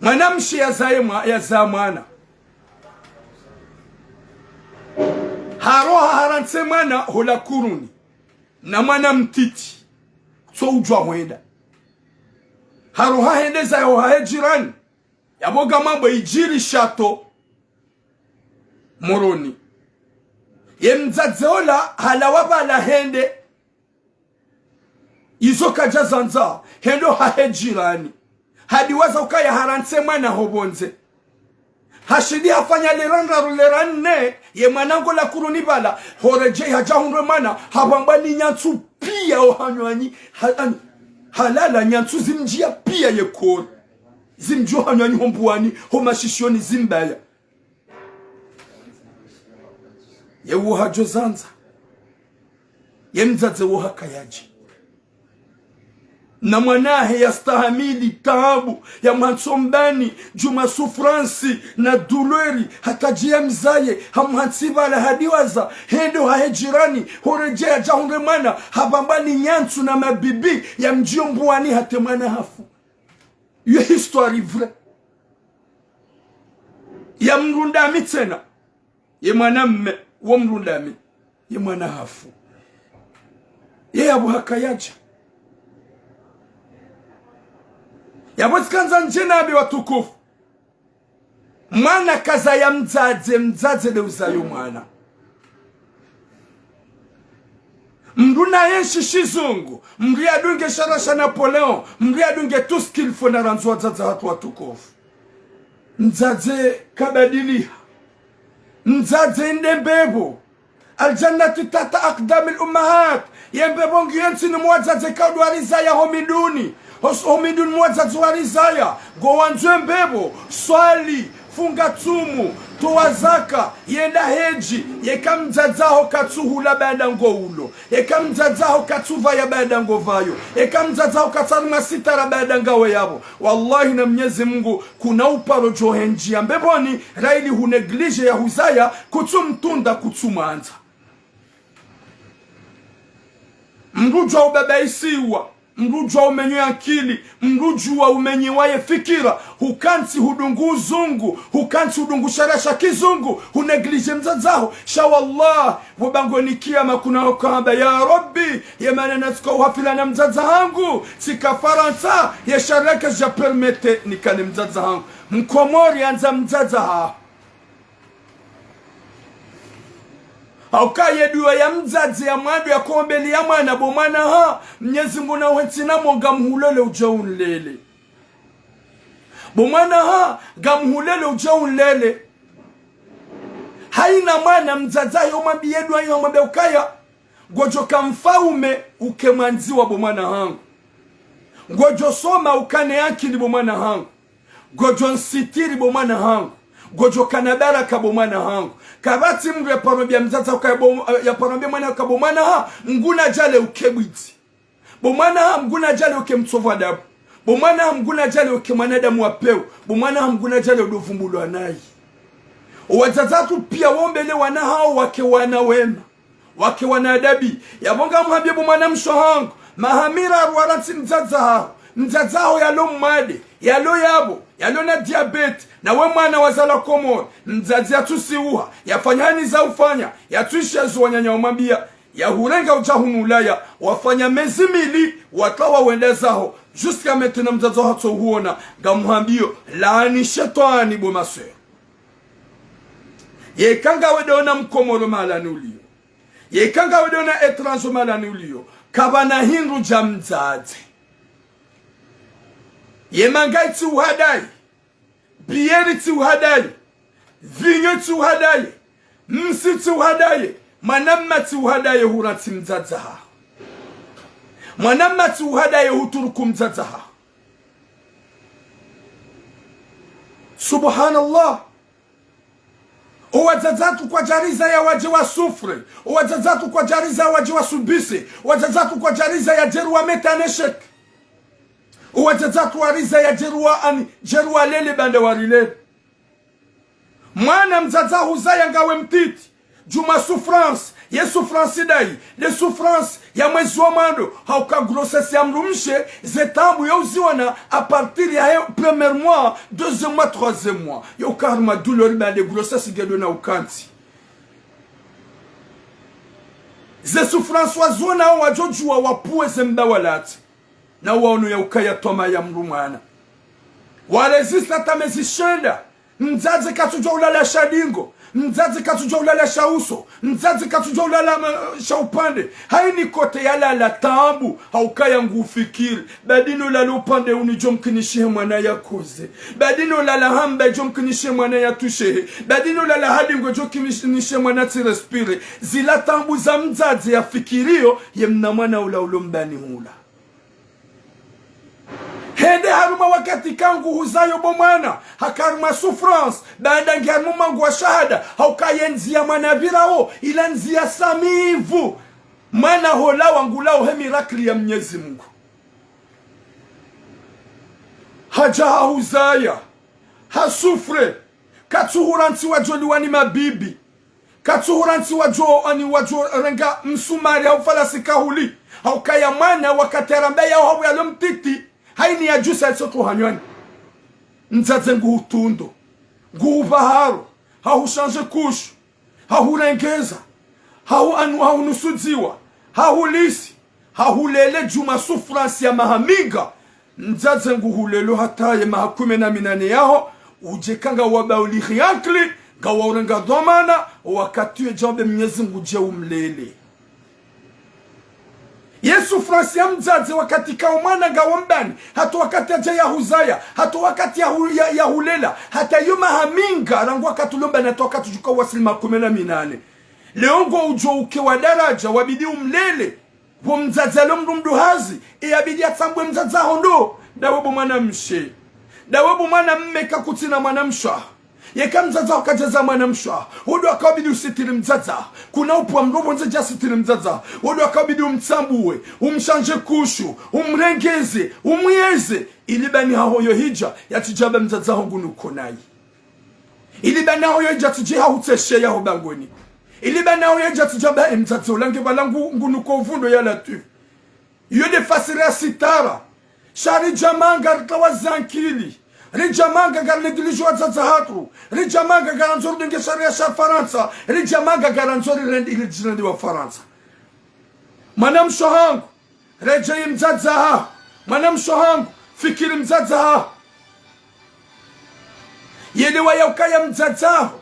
A: manamshi ya zamana haroha harantse mana hola kuruni na mana mtiti so ujwa mwenda haroha hendeza yo hajirani yaboga mambo ijiri chateau moroni yemzazeola halawaba la hende izoka jazanza hendo hahejirani hadiwaza ukaya harantse mwana hobonze hashidi hafanya leranne ye mwanango la kuruni bala horeje hajahunwe mana habambani nyantsu pia ohanywanyi halala nyantsu zimjia pia ye kor zimjo hanywanyi hombuani homashishoni zimbaya yewu hajozanza yemzaze woha kayaji na mwanahe yastahamili taabu ya mwansombani juma sufransi na duleri hatajia mzaye hamhansibala hadiwaza hendo hahejirani horejea jahunre mana habambani nyansu na mabibi ya mjio mbuani hatemana hafu yu histoire vrai ya mrundami tena ye mwanamme wa mrundami ye mwana hafu ye abu hakayaja yabo tsikanza njenabi watukufu mwana kaza ya mzaze le uzayo mwana mruna yenshi shizungu mri adunge sharasha Napoleon mri adunge tout ce qu'il faut na ranzwa zaza hatu watukufu mzaze kabadiliha mzaze ndembebo aljannatu tata aqdamil ummahat yembebo ngiyensi ni mwazaze kadwarizaya homiduni homiduni mwazaze warizaya gowanzwe mbebo swali funga tumu tuwazaka yenda heji yekamzazaho katsuhula bada ngoulo yekamzazaho katsuva ya bada ngovayo yekamzazaho katsaruma sitara bada ngawe yabo wallahi na Mwenyezi Mungu kuna uparo johenjia mbeboni raili huneglige ya huzaya kutsumtunda kutsumanza mrujwa ubabaisiwa mrujwa umenye akili mrujwa umenye waye fikira hukansi hudungu zungu hukansi hudungu sharasha kizungu huneglige mzazaho shawallah wabangoni kiyama kuna wakamba ya rabbi yemana natsuka uhafila na mzaza hangu sika Faransa ya sharaka ja permete nikane mzaza hangu mkomori anza mzaza ha Haukaye duwa ya mzazi ya mwadu ya kombeli ya mwana bomana ha Mwenyezi Mungu na wetina mo gamhulele ujaunlele bomana ha gamhulele ujaunlele haina mwana mzaza yoma biyedwa yoma beukaya gojo kamfaume ukemanziwa bomana hangu gojo soma ukane akili bomana hangu gojo nsitiri bomana hangu gojo kanabara kabomana hangu kabati mru ya parobia mzaza ya parobia mwana kabomana ha mguna jale ukebwiti bomana ha mguna jale uke mtsovu adabu bomana ha mguna jale uke mwanadamu wapeu bomana ha mguna jale udovumbulu anayi wazazatu pia wombele wana hao wake wana wema wake wana adabi yabonga mhambia bomana msho hangu mahamira arwaransi mzaza hao mzaza hao yalo mwade yalo yabo yalona diabete na we mwana wazala Komoro mzazi atusiuha yafanyani za ufanya yatuisha zuwanyanya umambia ya hurenga ujahunu ulaya wafanya mezimili watawa wendezaho jusqu'à maintenant mzazo hato huona gamuhambio laani shetani bo maswe yekanga wedona Mkomoro malani ulio yekanga wedona etranjo malani ulio kabana hindu jamzazi yemangai ti uhadai bieri ti uhadai vinyo ti uhadai msi ti uhadai manamma ti uhadai hurati mzazaha manamma ti uhadai huturuku mzazaha subhanallah uwadzadzatu kwa jariza ya waje wa sufre uwadzadzatu kwa jariza ya waje wa subise uwadzadzatu kwa jariza ya jeruwa metaneshek uwadzadzatu wariza ya jeruwa lele bande warile mwana mzaza huzaya ngawe mtiti juma souffrance ye souffrance dai de souffrance ya mwezi wa mando hauka grossesse ya mrumshe zetambu yauziwana a partir ya premier mois deuxième mois troisième mois yo karma douleur bande grossesse gedo na ukanti ze souffrance wazona wajojua wapuwe zemba walati na waonu ya ukaya toma ya mrumana waresista tamezishenda mzazi katujua ulala shadingo mzazi katujua ulala shauso mzazi katujua ulala shaupande haini kote yala la tambu haukaya ngufikiri badino lala upande unijomkinishie mwana ya koze badino lala hamba jomkinishie mwana ya tushe badino lala hadingo jomkinishie mwana tirespire zila tambu za mzazi ya fikirio yemna mwana ula ulombani hula hende haruma wakati kangu huzayo bomwana hakaruma souffrance baada ngiharuma mangu wa shahada haukayenzia manavirao ila nzia samivu mana hola wangulao he mirakli ya Mwenyezi Mungu hajaha huzaya hasufre katuhuranti wajoliwani mabibi katuhuranti wajo renga msumari haufalasi kahuli haukaya mana wakaterambea hau ya lomtiti haini ya jusa soto hanywani nzaze nguhutundo nguhubaharo hau shanje kushu hau rengeza hau nusudziwa hau lisi hau lele juma souffrance ya mahamiga nzaze nguhulelo hataye mahakume na minane yaho ujekanga wabauli khiankli gawa urenga domana wakatiwe jambe Mwenyezi Mungu je umlele Yesu Fransi ya mzazi wakati kaumana gawambani hatu wakati aja ya huzaya hatu wakati ya hulela hata yuma haminga rangu wakati lumba natoka tujuka wasilima 18 leongo ujo uke wa daraja wabidi umlele wa mzazi alomdu hazi yabidi atambwe mzazi hondo dawabu mwana mshe dawabu mwana mmeka kutina mwana msha yeka mzaza wakajaza mwana mshwa hudu wakabidi usitiri mzaza kuna upu wa mrobo nzaja sitiri mzaza hudu wakabidi umtsambuwe umshanje kushu umrengeze umuyeze ilibani hahoyo hija yatijaba mzaza hongu nukonai ilibani hahoyo hija tujia huteshe ya hobangoni ilibani hahoyo hija tujaba mzaza ulange balangu ngunuko uvundo ya latu yode fasire ya sitara shari jamanga rikawa zankili Rijamanga gar negligio wazazahatru Rijamanga garanzori denge sharia shar Faransa Rijamanga garanzori rendi wa Faransa Manam shohangu Rejai mzazaha Manam shohangu fikiri mzazaha Yelewa yaukaya mzazaho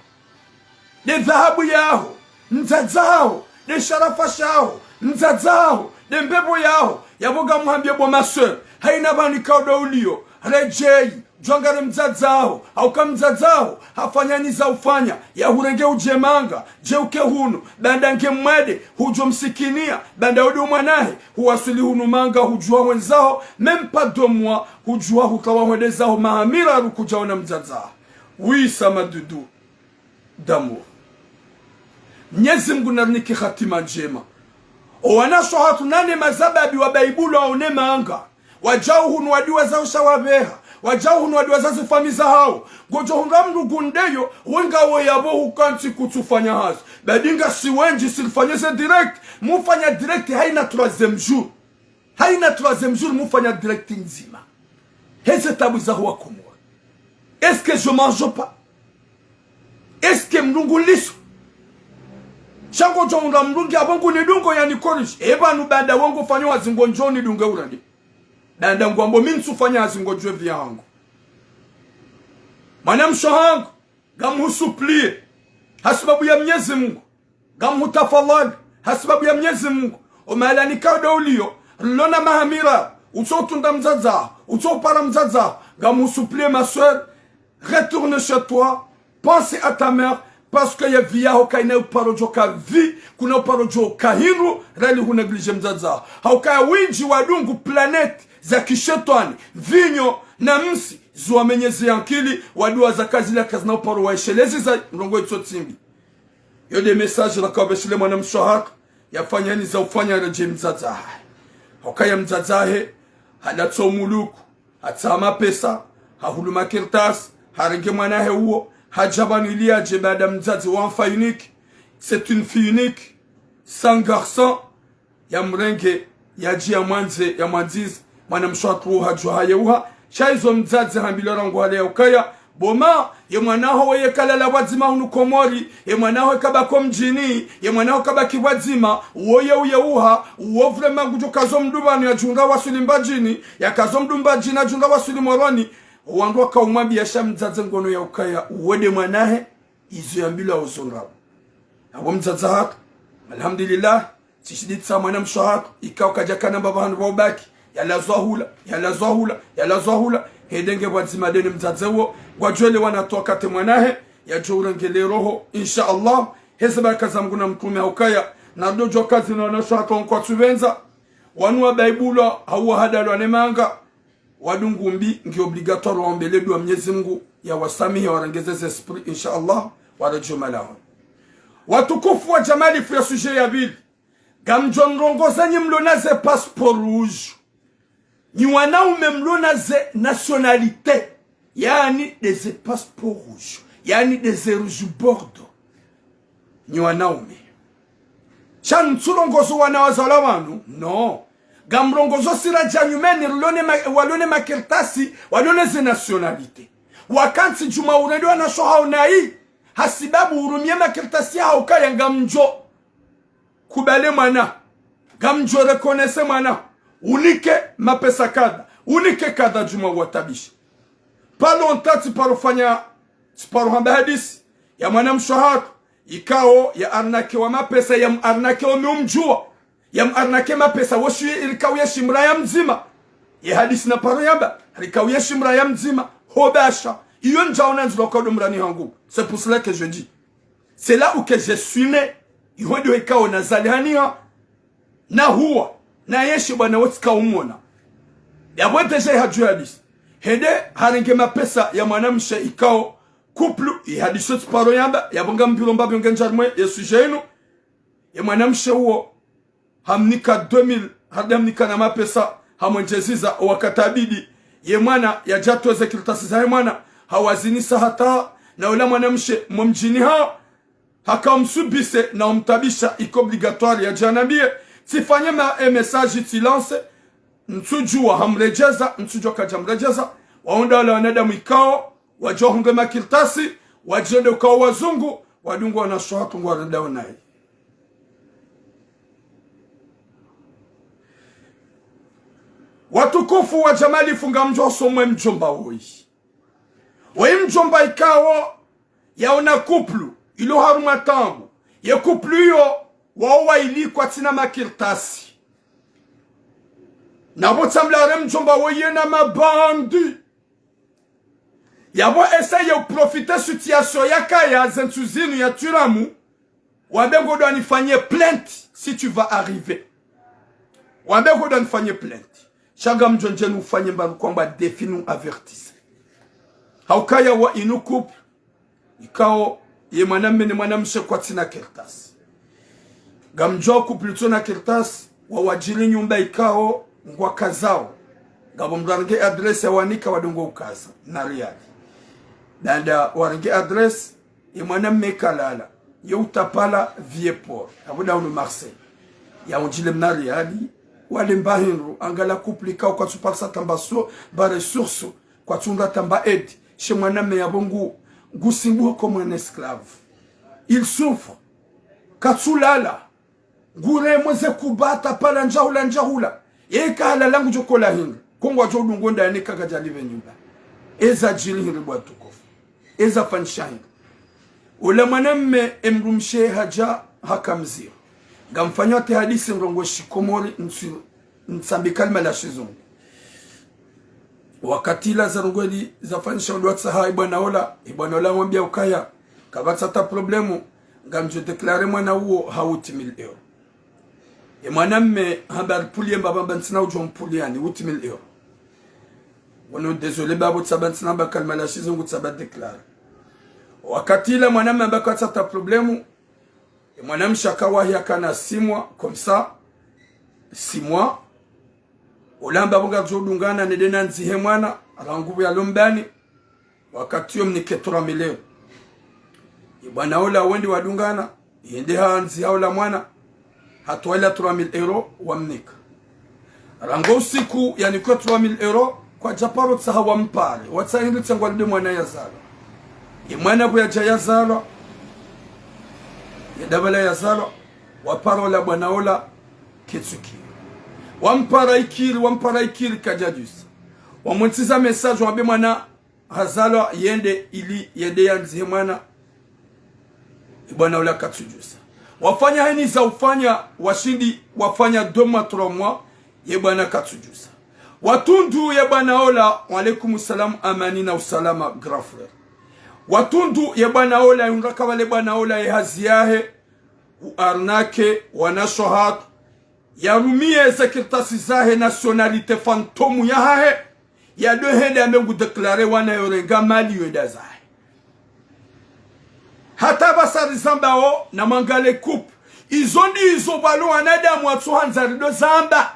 A: De dhahabu yaho Mzazaho De sharafa shaho Mzazaho De mbebo yaho Yaboga muhambia bo maswe Haina bani kauda ulio Rejai Jwangare mzazaho, hauka mzazaho, hafanyani za ufanya, ya hurenge ujemanga, jeuke hunu, banda nke mwede, hujo msikinia, banda udi umanahe, huwasuli hunu manga, hujua wenzaho, mempa domwa, hujua hukawa wedezaho, mahamira rukujaona mzazaho. Wisa madudu, damu. Mwenyezi Mungu narniki khatima njema. Owanasho hatu nane mazababi wa baibulu wa unema anga, wajau hunu wadiwa za ushawabeha, wajau hunu wadiwa za zifamiza hao gojo hungamdu gundeyo wenga weyabo hukanti kutufanya hazi badinga siwenji silifanyeze direct mufanya direct haina troisième jour mufanya direct nzima heze tabu za huwa kumwa Est-ce que je mange pas? Est-ce que mdungu liso? Shango chonga mdungi abongo ni dungo ya nikorish. Eba nubanda wangu fanyo azingo njoni dunga urandi. Danda ngwambo minsu fanya azingo jwe vyangu. Manam shohangu. Gamu suplie. Hasibabu ya Mwenyezi Mungu. Gamu tafadhali. Hasibabu ya Mwenyezi Mungu. Umalani kauda ulio. Lona mahamira. Utotunda mzaza. Utopara mzaza. Gamu suplie ma soeur. Retourne chez toi. Pense à ta mère. Parce que ya via hokaina uparojo ka vi. Kuna uparojo kahiru. Rali hu neglige mzaza. Haukaya winji wadungu planet za kishetwani. Vinyo na msi. Zuwa menyezi yankili. Wadua za kazi la kazi na uparo waishelezi za mrongo itsotimbi. Yode message la kabeshile mwana mshohaka. Yafanya ni za ufanya reje mzazahe. Haukaya mzazahe. Halatso muluku. Hatama pesa. Hahuluma kirtas. Harenge mwanahe uo. Hajabanilia jebada mzazi wa enfant unique. C'est une fille unique. Sans garçon. Ya mrenge. Ya ji ya mwanze. Ya mwanzizi. Mwana mshohaka hajua hayeuha. Shaizo mzazi hambilo rangu hale ya ukaya. Boma, ye mwanaho weye kalala wazima unukomori. Ye mwanaho kabako mjini. Ye mwanaho kabaki wazima. Uoye uye uha. Uo vrema ngujo kazo mdubani ya junga wasuli mbajini. Ya kazo mdumbajini ya junga wasuli moroni. Uwanduwa kaumwabi ya mzazi ngono ya ukaya. Uwede mwanahe. Izo ya mbilo ya uzonrabu. Awo mzazi haka. Alhamdulillah. Tishiditsa mwana mshohaka. Ika ukajakana baba handu waubaki. Yala zohula, yala zohula, yala zohula. Hedenge wazima deni mzazewo. Wajwele wanatoa kate mwanahe. Ya jourengele roho. Insha Allah. Heze baraka za mguna mtume haukaya. Na dojo kazi na wanasho haka kwa tuvenza. Wanua baibula. Hawa hadalo anemanga. Wadungumbi. Ngi obligatoire waombeledu wa Mwenyezi Mungu. Ya wasamihi warengezeze esprit. Insha Allah. Warajo malaho. Watukufu wa jamali fuya suje ya bili. Gamjon rongoza nyi mlonaze passeport rouge. Ni wanaume mlonaze nationalité. Yani des passeports rouges. Yani des rouges bordeaux. Ni wanaume. Chan tsulongozo wanawazala wanu? No. Gamrongozo sira janyumeni walone makirtasi. Walone ze nationalité. Wakansi juma uredo wanashoha unai. Hasibabu urumie makirtasi haukaya gamjo. Kubale mwana. Gamjo rekonese mwana. Unike mapesa kada. Unike kada juma watabishi. Palo ontati parufanya. Siparuhamba hadisi. Ya mwana mshohaka. Ikao ya arnake wa mapesa. Ya arnake wa miumjua. Ya arnake mapesa. Washu ilikao ya shimra ya mzima. Ya hadisi na paruyamba. Ilikao ya shimra ya mzima. Hobasha. Iyo njaona nzulokado mrani hangu. C'est pour cela que je dis. C'est là où que je suis né. Iyo ndio ikao na zalihania. Na huwa. Na yeshi wana wotika umona. Ya wete jay hajua hadisi. Hede haringe mapesa ya mwanamshe ikao. Kuplu ya hadisi paro yamba. Ya bonga mpilomba bionga njarmwe. Ya sujenu. Ya mwanamshe huo. Hamnika 2000. Hamnika na mapesa. Hamwenjeziza wakatabidi. Ye mwana ya jato zekilitasi za ye mwana. Hawazinisa hata. Na ula mwanamshe mwamjini hao. Haka msubise na umtabisha. Iko obligatoire ya janabie. Tifanye message silence. Nsujua hamrejeza. Nsujua kajamrejeza. Waunda wala wanadamu ikao. Wajohunge makiltasi. Wajende ukao wazungu. Wadungu wanashohatu ngwa redao nai. Watukufu wa jamali funga mjoso mwe mjomba hoi. Wei mjomba ikao. Yaona kuplu. Ilo haruma tambu. Ye kuplu yo. Wawa ili kwa tina makirtasi. Nabo tamblare mjomba woye na mabandi. Yabo essaye uprofite situation yaka ya zentuzinu ya turamu. Wabengo do anifanye plainte si tu vas arriver. Wabengo do anifanye plainte. Chaga mjonje nufanye mbaru kwamba defi nou avertise. Haukaya wa inu couple. Ikao ye maname ni manamshe kwa tina kirtasi. Gamjo kuplito na kirtas wawajili nyumba ikao ngwa kazao. Gabo mrange adresse ya wanika wadungo ukaza na riadi. Danda warange adresse ya mwana mekalala. Ya utapala Vieux-Port. Abuda unu Marseille. Ya unjile mna riadi. Wale mbahinru angala kuplika kwa tupaksa tambaso ba resource kwa tunda tamba edi. chez mwanaume ya bongo gusimbu comme un esclave. Il souffre. Katsulala. Gure mweze kubata pala njahula. Eka halalangu jokola hinga. Kongwa jodu ngonda ya nika kajalive nyumba. Eza jili hiribwa tukofu. Eza fanshahinga. Ule mwanaume emrumshe haja hakamzio. Gamfanyo te hadisi mrongo shikomori nsambi kalma la shizungu. Wakati la zarungweli zafanisha uduwa tsaha ibwana ola mwambia ukaya. Kabatsa ta problemu. Gamjo deklare mwana uo hauti €1000. Mwanaume hambar pulie mbaba ntina ujo mpuliani €1000. Wano désolé babo tsaba ntina ba kalma la shizungu tsaba deklare. Wakati la mwanaume ambako atata problemu. Mwanaume shakawahi akana 6 mois comme ça. 6 mois. Olamba bonga jodungana nedena nzihe mwana arangubu ya lombani wakati yo mnike 3000. Ibwana ola wendi wadungana yende hanzi haula mwana hatwala €3000 wamnika. Rango usiku yani kwa €3000 kwa japaro tsaha wampare watsahindu tsangwa lide mwana yazalo. Mwana bu ya jayazalo yadabala yazalo waparo la bwana ola kitsuki. Wampara ikiri kajadus. Wamuntiza message wambe mwana hazalo yende ili yende yanzi mwana ibwana ula katsujusa. Wafanya heni za ufanya washindi wafanya 2 mois 3 mois yebwana katsujusa. Watundu yebwana ola wa alaikum salam amani na usalama grand frère. Watundu yebwana ola yunraka wale bwana ola yehaziyahe uarnake wanashohat yarumie sekretasi zahe nationalite fantomu ya hahe ya dohende amengu deklare wana yorenga mali yoda zahe. Hata basari zamba o na mangale kup izondi izobalo wanadamu watsuhanzarido zamba.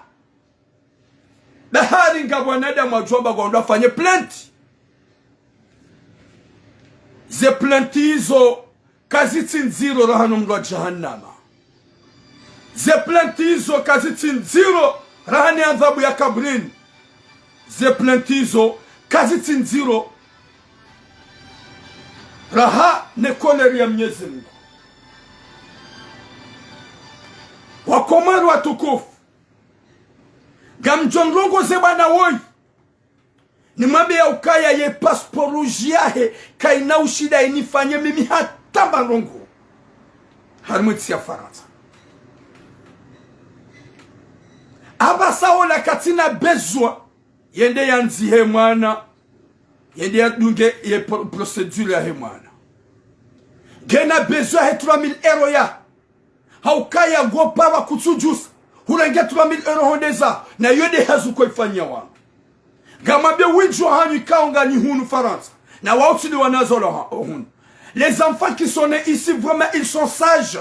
A: Bahari nga wanadamu wajomba kwa ndafanye plenty. Ze plenty izo kaziti nziro rahano mlwa jahannama. Ze plantizo kaziti nziro rahani adhabu ya kabrini. Ze plantizo kaziti nziro raha nekoleri ya Mwenyezi Mungu. Wakomaru watukufu gamjonrongo zebana woi ni mambe ya ukaya ye pasporuji yahe kaina ushida inifanye mimi hata barongo harmutsi ya Faransa. Abasa ola katina bezwa yende yanzihe mwana yende yadunge ye procedure ya he mwana gena bezwa he €3000 ya haukaya gopa wa kutsujusa hurenge €3000 hondeza na yode hazu kwa ifanya wangu gamabye wijwa hanyu ikaonga ni hunu Faransa na wautili wanazola hunu. Les enfants qui sont nés ici vraiment ils sont sages.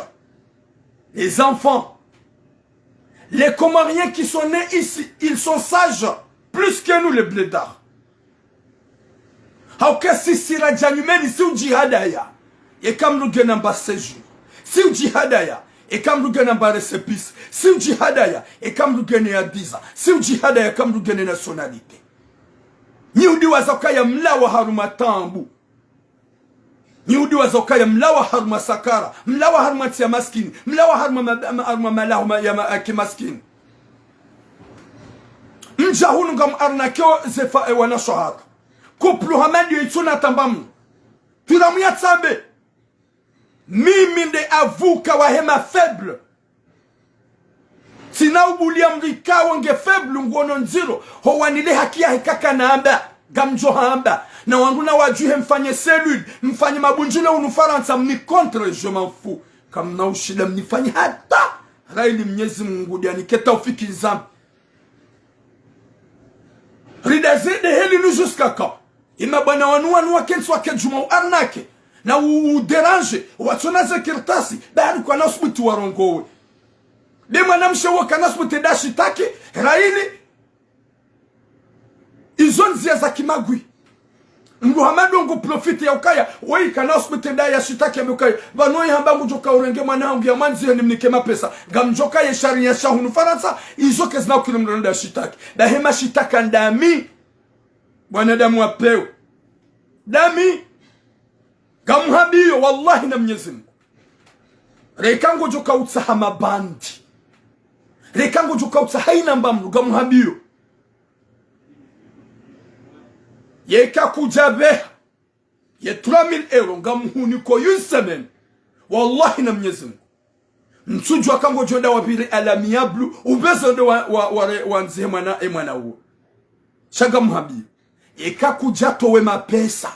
A: Les enfants, les Comoriens qui sont nés ici, ils sont sages, plus que nous les blédards. Hauka si sira janumeni si ujihadaya, et comme nous gagnons bas séjour, si ujihadaya, et comme nous gagnons bas récépissé, si ujihadaya, et comme nous gagnons visa, si ujihadaya, comme nous gagnons nationalité. Niudi wazokaya mlawa haruma tambu. Niudi wazokaya mlawa haruma sakara, mlawa haruma tia maskini, mlawa haruma malahuma ya kimaskini. Mjahunu ngam arnakeo zefa wana shohaka. Kuplu hamandi yituna tambamu. Turamuya tsabe. Mimi nde avuka wahema faible. Sina ubulia mrika wange faible ngono nziro. Ho wanile hakia hekaka na amba. Gamjo hamba. Na wanguna wajuhe mfanye cellule. Mfanye mabunjule unufaransa mni contre je m'en fous. Kam na ushida mnifanye hata. Raili Mwenyezi Mungu diani keta ufiki zambi. Ridaze de heli nu jusqu'à quand? Ima bwana wanuwa kensu wake juma uarnake. Na uderange. Watsonaze kirtasi. Bahari kwa nasbuti warongowe. Bima namshe waka nasbuti dashi taki. Raili. Izonzi ya za kimagwi. Muhammadu ngu profiti ya ukaya. Wei kanasbuti da ya shitaki ya ukaya. Vanoi hamba mjoka urenge mwanangu ya manzi ya nimnikema pesa. Gamjoka ya shari ya shahunu Faransa. Izoke zina ukilimranda ya shitaki. Dahema shitaka ndami. Bwanadamu wapeo. dami gamhabiyo wallahi na Mwenyezi Mungu rekango joka utsaha mabandi rekango joka utsaha haina mbamru gamhabiyo yeka kujabe ye 3000 euro ngamuhuni ko yusemen wallahi na Mwenyezi Mungu mtsujwa kango joda wabire alamiablu ubezo ndo wa nzema na emwana uo shaga mhabiyo yeka kujato we mapesa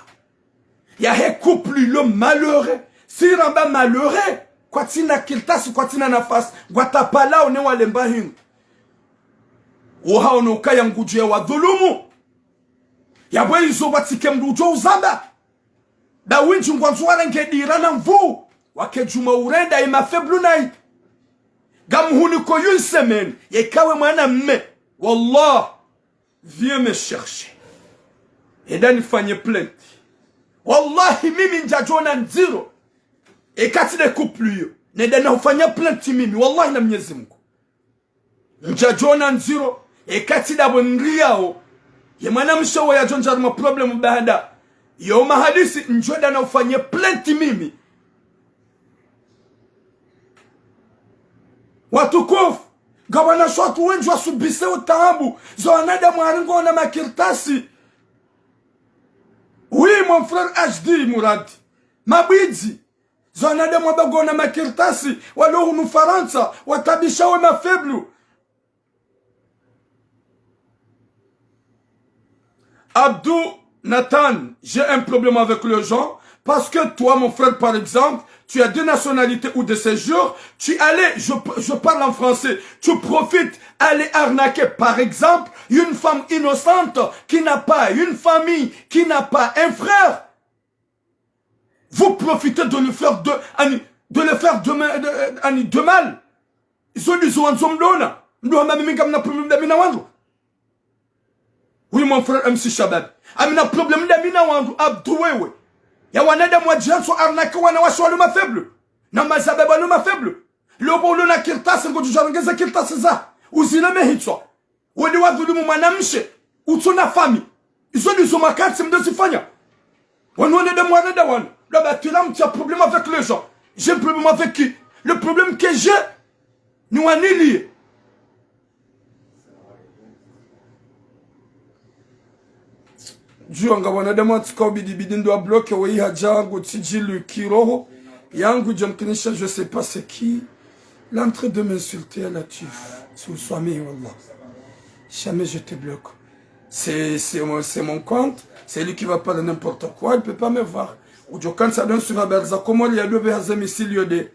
A: ya he couple le malheureux si ramba malheureux kwa tina kiltasi kwa tina nafasi gwatapala one walemba hingu uhao nukaya nguju ya wadhulumu ya bwe izo batike mdujo uzamba da winji ngwanzuwala ngedirana mvu wakejuma urenda ima feblu nai gamuhuni ko yun semaine yekawe mwana mme wallah viens me chercher eda nifanye plainte wallahi mimi njajona nziro ekati de couple yo neda na ufanya plainte mimi wallahi na Mwenyezi Mungu njajona nziro ekati da bwenriao ye mwana mshawo ya jonjar ma problem bahada yo mahadisi njoda na ufanye plainte mimi watukufu gawana shwatu wenji wasubise utaambu zo anada mwaringo na makirtasi. Oui, mon frère HD Mourad. Mabidzi. Zonade mwabago na makirtasi. Walo nous Faransa. Watabisha we mafeblu. Abdou Nathan, j'ai un problème avec les gens. Parce que toi, mon frère, par exemple, tu as 2 nationalités ou de séjour. Tu allais, je parle en français, tu profites, aller arnaquer, par exemple, une femme innocente qui n'a pas une famille, qui n'a pas un frère. Vous profitez de le faire de mal. Ils ont dit, oui, mon frère MC Shabab. Amina problème d'amina wandu abdouwewe. Ya wanada mwajianso arnake wana waswali mafeblu. Na mazabeba no mafeblu. Lobo na kirtasi ngo tujarongeza kirtasi za. Uzileme hitso. Wadi wadhulumu mwanamshe. Utuna fami. Izo nizo makati mdozifanya. Wanada mwanada wana. Là tu là tu as problème avec les gens. J'ai un problème avec qui? Le problème que j'ai nous en est lié. Juu anga wanadamu atika bidibidi ndo bloke wa haja yangu tijilu kiroho yangu jamkinisha je sais pas c'est qui l'entrée de m'insulter à la tuf sous soami wallah jamais je te bloque c'est mon compte c'est lui qui va parler n'importe quoi il peut pas me voir ou quand ça donne sur aberza comment il y a deux behazemi de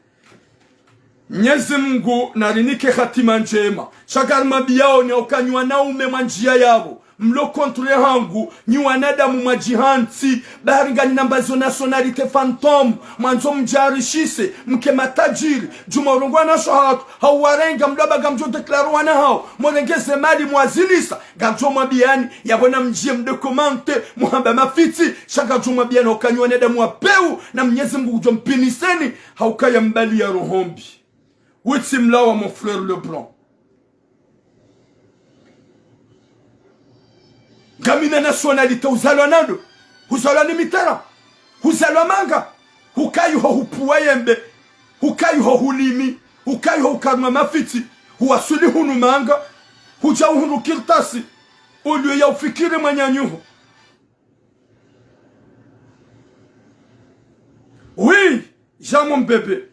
A: Mwenyezi Mungu narinike hatima njema shagarma biao ni okanywa na ume manjia yabo mlo kontrole hangu ni wanadamu majihanti baharingani nambazo nationalite phantom mwanzo mjarishise mke matajiri juma urungwa na shahatu hawarenga mdoba gamjo deklaro wana hao morengeze mali mwazilisa gamjo mabiani yabona mjie mdokumente muhamba mafiti shaka juma biani okanywa wanadamu wapeu na Mwenyezi Mungu jompiniseni haukaya mbali ya rohombi witi mlawa mon frère Leblanc gamina nationalité uzalwa nando uzalwa ni mitera uzalwa manga hukayu ho hupuwayembe hukayu ho hulimi hukayu ho karma mafiti huwasuli hunu manga huja hunu kirtasi ulio ya ufikiri manyanyuhu. Oui, jamon bébé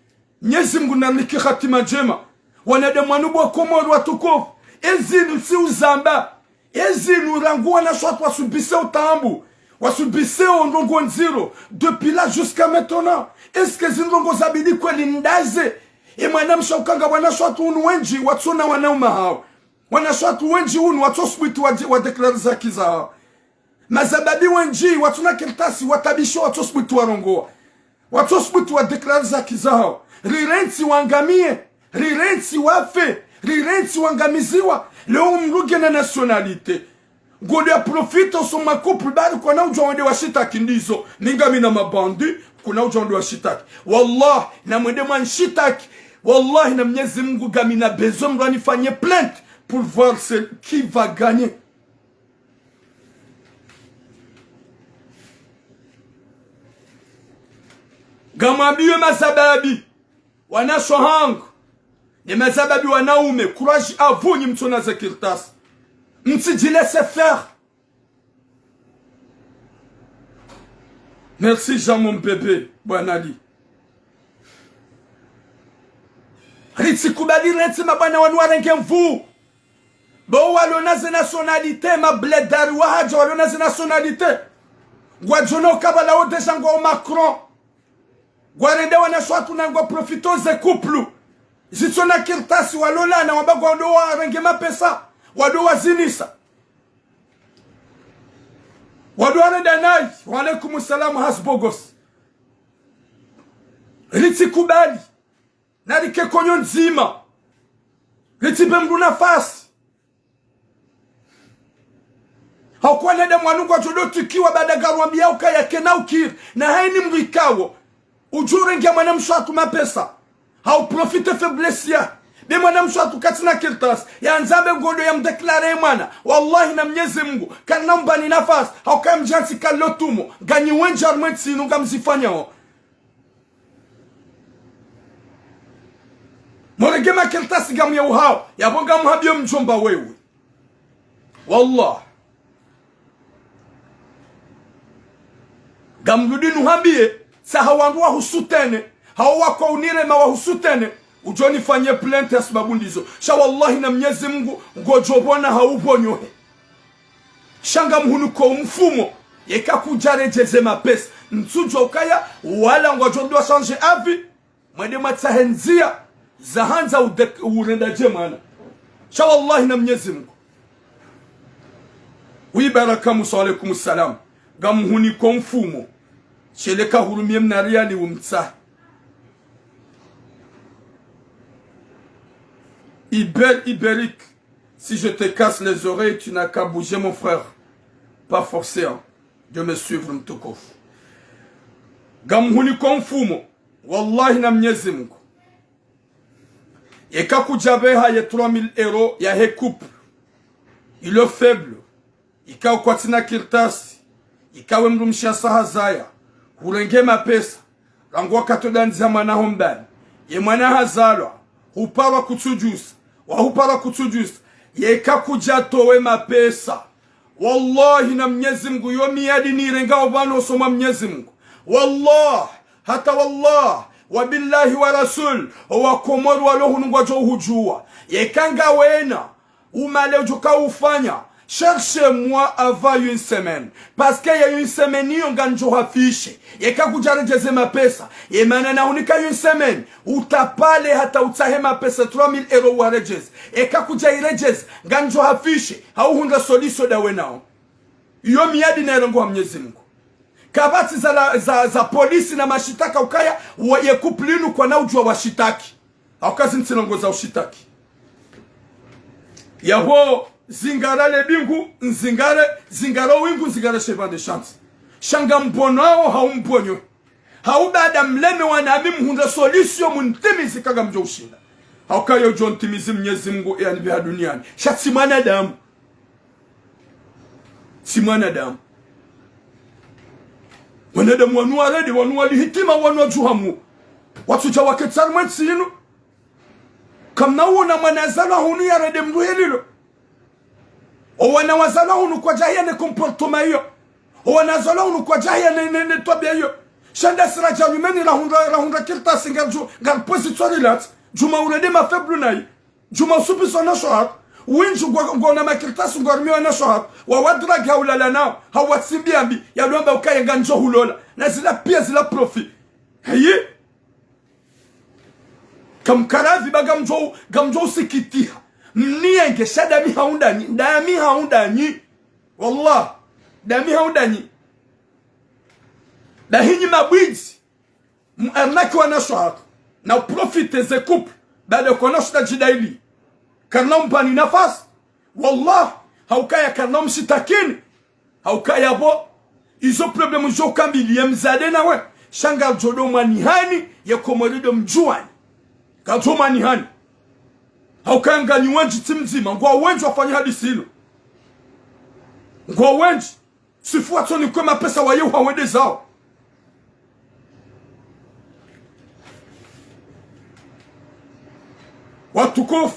A: Mwenyezi Mungu naniki hatima njema wanadamu wanubu wa Komoro watukufu ezinu si uzamba ezinu ranguwa na shwatu wasubise utambu wasubise ondongo nziro depuis là jusqu'à maintenant est-ce que zinrongo zabidi kweli ndaze mwana mshaukanga wana shwatu unu wenji watsona wanauma hao wana shwatu wenji unu watoswitu wa deklariza kiza hao mazababi wenji watsona keltasi watabisho watoswitu warongoa watoswitu wa deklariza kiza hao rirensi wangamie rirensi wafe rirensi wangamiziwa leo mruge na nationalité ngode ya profite so makupu bali kuna ujonde wa shitaki ndizo ningami na mabandi kuna ujonde wa shitaki wallah na mwende mwan shitaki wallahi na Mwenyezi Mungu gami na besoin mrani fanye plainte pour voir qui va gagner. Gamwambiwe mazababi wanashohangu ni mazababi wanaume, courage à vous ni mtona za kirtasi, msijilese faire. Merci Jean mon bébé Bwanali. Ritsikubali rentsima bwana wanu warenge mvu. Bo walona ze nationalité ma bledari wahaja walona ze nationalité. Gwajono kabala o deja ngo Macron. Gwarende wana swatu na ngo profito ze couple. Zitsona kirtasi walola na wabagwa ndo warenge mapesa. Wado wazinisa. Wado warenda nai. Wa alaikum salam hasbogos. Ritsikubali. Narike konyo nzima. Ritipe mdu nafasi. Haukwa nede mwanu kwa jodo tukiwa bada garwambia ukaya kena ukir. Na haini mwikawo. Ujure nge mwana mshwatu mapesa. Hau profite feblesia. Be mwana mshwatu katina kirtas. Ya nzabe ngodo ya mdeklare mwana. Wallahi na mnyezi Mungu. Kana mbani nafasi. Haukaya mjansi kalotumo. Ganyi wenja armeti sinu nga mzifanya ho. Moregema kirtasi gamu ya uhao. Ya bonga mhabio mjomba wewe. Wallah. Gamrudinu habie. Sa hawanduwa husutene. Hawa kwa unirema wa husutene. Ujoni fanye plente ya sababu ndizo. Sha wallahi na mnyezi Mungu. Ngojobona haubonyohe. Shanga mhunu kwa mfumo. Yeka kujarejeze mapesa. Ntujo ukaya. Wala ngojondwa change avi. Mwede matsahenzia. Zahanza urenda jemana. Sha wallahi na mnyezi Mungu. Wibaraka musa alaikum salam. Gamuhuni kwa mfumo. Sheleka hurumie mnariali umtsa. Ibérique. Si je te casse les oreilles, tu n'as qu'à bouger mon frère. Pas forcé hein, de me suivre mtukofu. Gamuhuni kwa mfumo. Wallahi na mnyezi Mungu. Yeka kujabeha ye 3000 € ya he couple. Ilo faible. Ika ukwatina kirtasi. Ika wemrumshia sahazaya. Urenge mapesa. Rangwa katodanza mwana hombani. Ye mwana hazalwa. Hupara kutujusa. Wa hupara kutujusa. Yeka kujatowe mapesa. Wallahi na mnyezi Mungu. Yo miyadi nirenga obano soma mnyezi Mungu. Wallah. Hata wallah. Wabillahi wa rasul wa komoru walohunu ngwajo hujua yekanga wena umale ujuka ufanya cherchez-moi avant une semaine parce qu'il y a une semaine ni onganjo afishe yeka kujarejeze mapesa yemana na unika une semaine utapale hata utahe mapesa 3000 € warejeze yeka kujairejeze ganjo afishe hauhunda soliso da wenao iyo miadi na erongo Mwenyezi Mungu. Kabati za polisi na mashitaka ukaya ye kuplinu kwa na ujua washitaki. Haukazi ntinongo za ushitaki. Yaho zingara le bingu zingara wingu zingara chevan de chance. Shanga mbonao haumbonyo. Haubada mleme wanami mhunda solisio muntimizi kaga mjo ushinda. Haukaya ujo ntimizi Mwenyezi Mungu ya nibia duniani. Shatimana damu. Simana damu. Wanede mwanua redi, wanua lihitima, wanua juhamu. Watuja waketsari mwensi inu. Kamna uona manazala hunu ya redi mdu helilo. O wanawazala hunu kwa jahia ne komportoma hiyo. O wanazala hunu kwa jahia ne tobia hiyo. Shanda siraja lumeni rahunda kirta singarju. Gar positori lat. Juma urede mafeblu nai. Juma usupi sona shohat. Winju ngona makirtasu ngormiwa na shohat wa wadrag haulala nao hawatsimbiambi ya luamba ukaye ganjo hulola na zila pia zila profi haye kamkaravi baga gamjo sikitiha mnienge shadami haundani dami haundani wallah dami haundani da hinyi mabwidzi arnaki wana shohat na profite ze couple bado kona shida jidaili Karnom pani nafasi. Wallah. Haukaya karnom shitakini. Haukaya bo. Izo problemu jo kambili ya mzade na we. Shanga jodo manihani ya komorido mjuani. Kato manihani. Haukaya ngani wenji timzima. Ngwa wenji wafanya hadisi hilo. Ngwa wenji. Sifu watoni kwa mapesa wa yu hawede zao. watukufu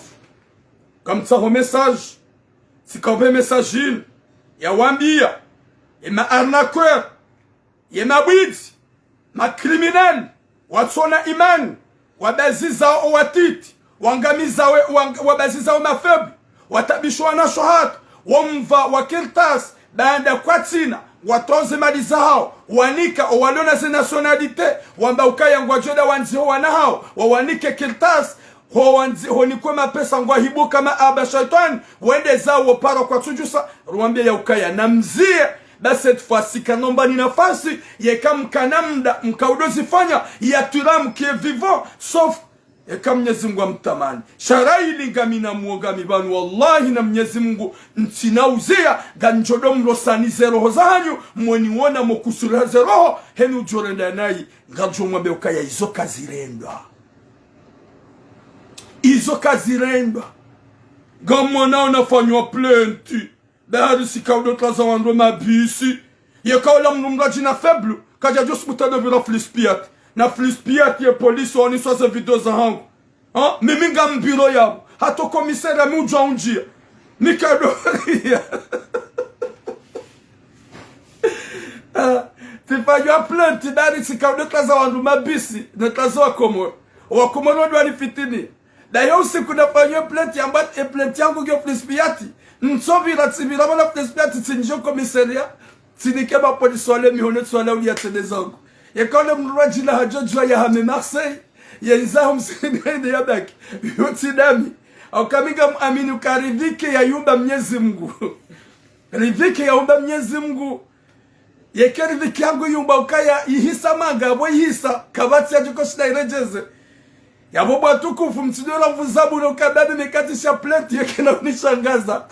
A: kamtsaho message sikawe message in ya wambia ima arnaqueur yema bwidzi makriminel watsona imani wabaziza watiti wangamiza wabaziza mafebu watabishwa na shohat wamva wakirtas baada kwatina watoze mali zao wanika walona ze nationalite wamba ukaya ngwajoda wanzi wana hao wawanike kirtas ho nikwe mapesa ngwa hibu kama aba shaitan wende zao para kwa tujusa ruambia ya ukaya na mzie basi cette fois-ci kanomba ni nafasi yekam kanamda mkaudozi fanya ya turam qui est vivant sauf yekam Mwenyezi Mungu amtamani sharai lingamina muogami banu wallahi na Mwenyezi Mungu ntinauzia ganjodo mrosani roho zanyu mwoniona mokusura roho henu jorenda nayi ngajo mwambe ukaya izo kazirendwa gamona unafanywa plenti bahari sikaudo trazawandwe mabisi yekaola mnumraji na faible kaja just mutade vila flispiat na flispiat ye polisi wani swaze video za hangu mimi nga mbiro yabo hato komisere mujwa unjia nikado tifanywa plenti bahari sikaudo trazawandwe mabisi na trazawa komoro wakomoro wadwa nifitini dayo usiku nafanywa plenti yambati plenti yangu gyo flispiati nsovira tsibira bana flispiati tsinjo komisaria tsinikeba polisi wale mihone tswala ulia tsedezangu yekole mrwaji la hajojwa ya hame Marseille yenzaho msinende ya baki yotsidami au kamiga amini ukaridhike ya yumba Mwenyezi Mungu ridhike ya yumba Mwenyezi Mungu yekeridhike yangu yumba ukaya ihisa manga abo ihisa kabati ya jukoshida irejeze yabo batukufu mtidora mvuzabu no kababe mekatisha plate yekena unishangaza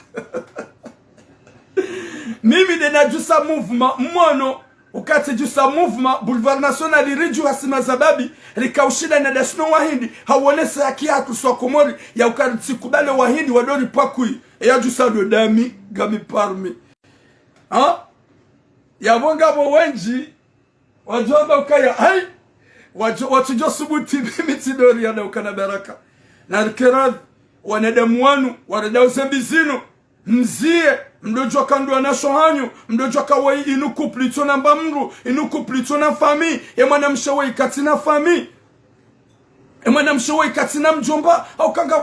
A: mimi de najusa movement mwono ukati jusa movement boulevard national iriju hasima zababi likaushida na dasno wahindi hawonesa ya kiatu swa komori ya ukati kubale wahindi wadori pakui ya jusa do dami gami parmi yabo ngabo wenji wajomba ukaya hai watu subuti mimi tidori ya ukana baraka na alkiradhi wanadamu wanu waradao zembizinu mzie mdojo kandwa na shohanyu mdojo kawai inu kuplito na mbamru inu kuplito na fami emana mshawai katina fami emana mshawai katina mjomba au kanga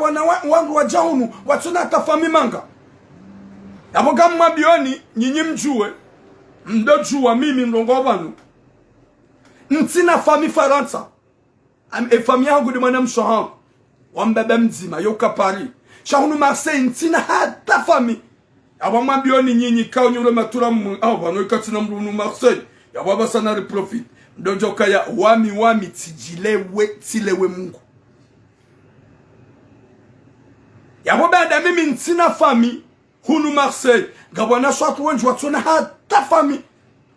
A: wangu wajaunu watuna hata fami manga yabo gamma bioni nyinyi mjue mdojo wa mimi ndongo wanu ntina fami Faransa fami yangu di mwana mshohan wambebe mzima yoka Paris shahunu Marseille ntina hata fami yaba mabioni nyinyi kao nyure matura wano ikatina mrunu Marseille yaba basana reprofit mdojo kaya wami tilewe Mungu yaba bada mimi ntina fami hunu Marseille gabwana swatu wenju watuna hata fami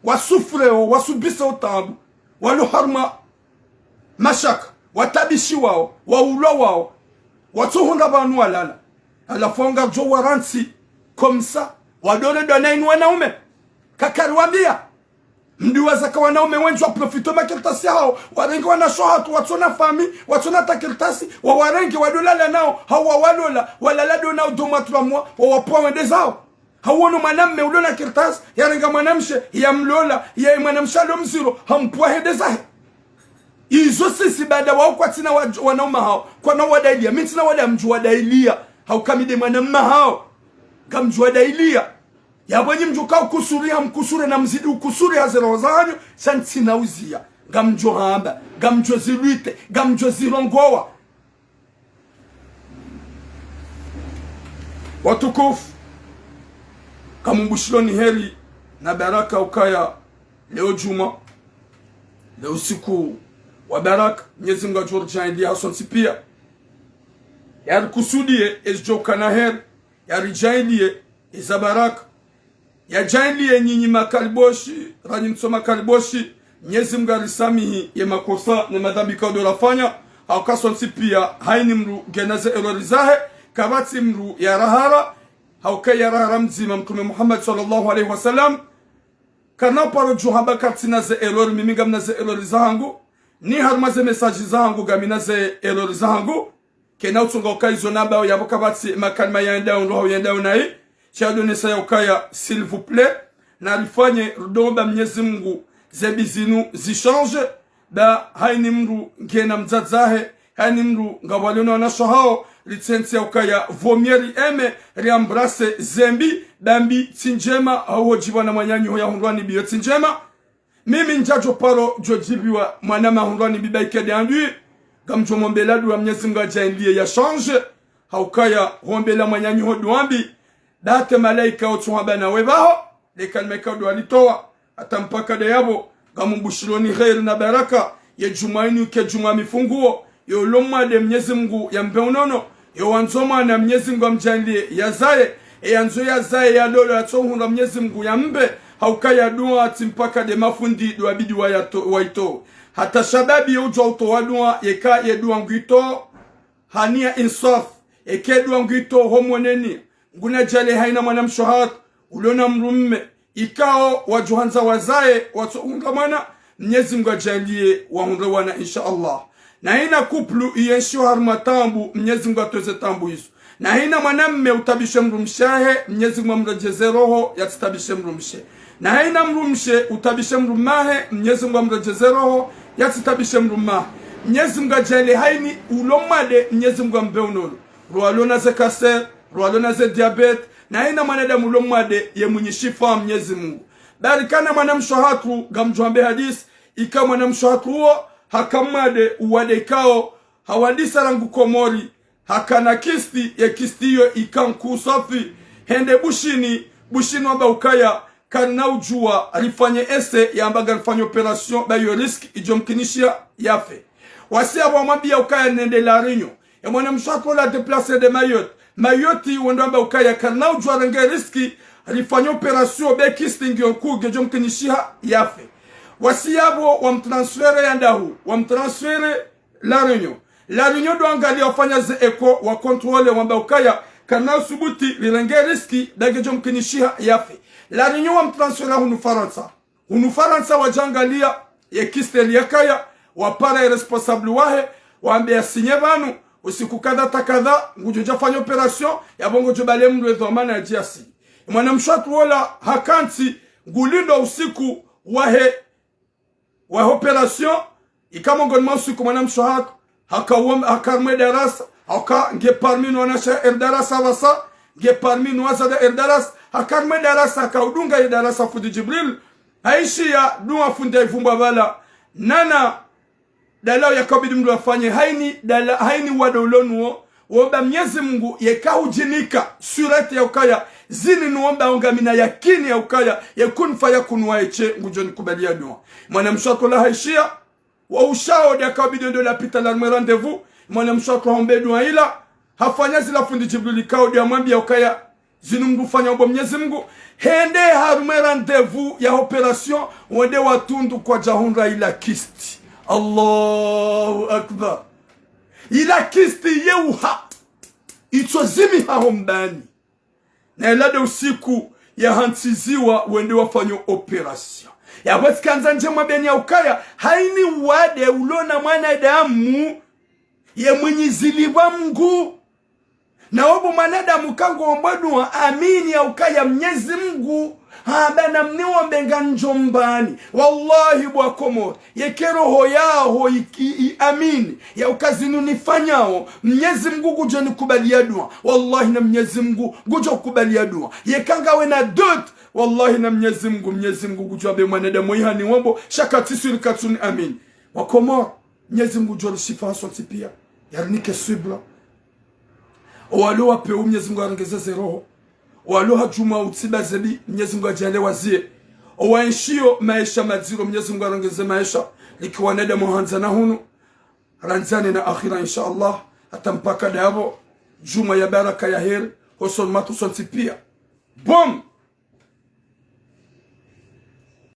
A: wasufreo wasubisa utabu walu harma mashaka watabishi wao waulo wao watuhunga banu walala alafonga jo waransi komsa wadole donaini wanaume kakari wambia mdiwaza kwa wanaume wenjwa profito makiltasi hao warengi wanashohatu watuna fami watuna takiltasi wawarengi wadolala nao hawa walola walalado nao domatramwa wawapoa wende zao hawono mwanamme ulona kirtas yarenga mwanamshe ya mlola ya mwanamsha lo mziro hampua hede zahe izo sisi baada wao kwa tina wanaume hao kwa na wadailia mimi tina wada mjua dailia hau kamide mwanamme hao kamjua dailia ya bwenye mjuka ukusuri hamkusure na mzidi ukusuri hazero zanyu santina uzia gamjo hamba gamjo ziluite gamjo zirongoa watukufu kamumbushiloni heri na baraka ukaya leo juma leo siku wa baraka Mwenyezi Mungu ajorja ndi hason sipia yar kusudie ezjoka na heri yar jailie za baraka ya jailie nyinyi makaliboshi ranyi msoma kaliboshi Mwenyezi Mungu alisamihi ya makosa na madhambi kwa dolafanya au kason sipia haini mru genaze erorizahe kabati mru ya rahara haukai ya rahara mzima mtume Muhammad sallallahu alaihi wasallam kana paro juhaba katina ze error mimi gamna ze error zangu ni harma ze message zangu gamina ze error zangu kena utunga ukaizo naba ya bokabati makalma yanda ndo yanda unai cha donner ça ukaya s'il vous plaît na lifanye rudomba Mwenyezi Mungu zebizinu zichange da haini mru ngena mzazahe haini mru ngawalona na shahao license ukaya vomieri eme riambrase zembi dambi tinjema au jibana mwanyanyo ya hundwani biyo tinjema mimi njajo paro jojibiwa mwanama hundwani bibaike dandui gamjo mombeladu wa Mwenyezi Mungu ajainlie ya change haukaya hombela mwanyanyo hodwambi date malaika otuhaba na webaho lekalmeka do alitoa atampaka de yabo gamumbushironi khair na baraka ya jumaini ke juma mifunguo yo lomma de Mwenyezi Mungu ya mbeunono yo wanzoma na Mwenyezi Mungu amjainlie yazaye yanzo yazaye ya lolo atohunda Mwenyezi Mungu ya mbe haukaya dua atimpaka de mafundi do abidi waito hata shababi yojo utoa dua yeka yedua ngito hania insaf ekedua ngito homoneni nguna jale haina mwanamshohat ulona mrumme ikao wajuhanza wazae watuungamana Mwenyezi Mungu ajalie waunrewana insha Allah na ina kuplu iyenshio harmatambu Mwenyezi Mungu atoze tambu hizo na ina mwanamme utabishe mrumshahe Mwenyezi Mungu amrejeze roho yatitabishe mrumshe na ina mrumshe utabishe mrumahe Mwenyezi Mungu amrejeze roho yatitabishe mrumahe Mwenyezi Mungu ajalie haini ulomade Mwenyezi Mungu ambeunolo rualona ze kaser rualona ze diabete na ina mwanadamu ulomade ye mwenye shifa Mwenyezi Mungu barikana mwanamshohatu gamjwambe hadis ika mwanamshohatu huo hakamade uwade kao hawadisa rangu komori hakana kisti ya kistiyo ikanku safi hende bushini waba ukaya karna ujua alifanye ese ya ambaga alifanye operasyon bayo risk ijomkinishia yafe wasi abo amabia ukaya nende la rinyo ya mwanamshohatu la deplase de Mayoti wendo amba ukaya karna ujua renge riski alifanya operasyon be kisti ngionku ijomkinishia yafe wasi abo wamtransfere yandahu wamtransfere la réunion do angali wafanya ze eko wa kontrole wamba ukaya kana subuti lilenge riski dagejo mkinishia yafe la réunion wamtransfere hunu Faransa wajangalia ye kisteli yakaya wapara responsable wahe waambia sinye banu usiku kadha ngujoja fanya operation ya bongo jobale mdu edhomana ya jiasi mwanamshatu wala hakanti ngulindo usiku wahe operation ikamongonma usiku mwanamshatu hakarme darasa haka nge parmi nwanasha erdarasa wasa nge parmi nwazada erdarasa hakarme darasa hakaudunga erdarasa fundi Jibril haishi ya dua fundi ifumba bala nana dalao yakabidi mdu afanye haini wadolonuo woba Mwenyezi Mungu yekaujinika surati ya ukaya zini nuomba ongamina yakini ya ukaya yakun fayakun waeche ngujoni kubalia dua mwanamshatu la haishia wa ushao ya kabidi ndo la pita la rendezvous mwanamshatu hombe dua ila hafanya zila fundi Jibril kao dia mwambia ukaya zinu mdu fanya obo Mwenyezi Mungu hende harume rendezvous ya operation wende watundu kwa jahunra ila kisti Allahu akbar ila kisti yeuha itozimi haombani na ilade usiku ya hantiziwa wende wafanyo operation ya wati kanza njema beni ya ukaya haini wade ulona mwanadamu ye mwenye ziliwa Mungu na obu mwanadamu kango ombadua amini ya ukaya Mwenyezi Mungu habana mniwa mbenga njombani wallahi bwa komori yekeroho yao amini ya ukazinu nifanyao Mwenyezi Mungu gujo nikubalia dua wallahi na Mwenyezi Mungu gujo kubalia dua yekanga wena dot wallahi na Mwenyezi Mungu gujo abe mwanadamu ihani wambo shakati suri katuni amini wakomori Mwenyezi Mungu gujo shifa asoti pia yarnike subla walo wape Mwenyezi Mungu arangeze roho walo hajuma utiba zebi Mwenyezi Mungu ajale wazie owaishio maisha maziro Mwenyezi Mungu arangeze maisha likiwa nada muhanza na hunu ranzani na akhira insha Allah atampaka dabo juma ya baraka ya heri hoson matu sonti pia bom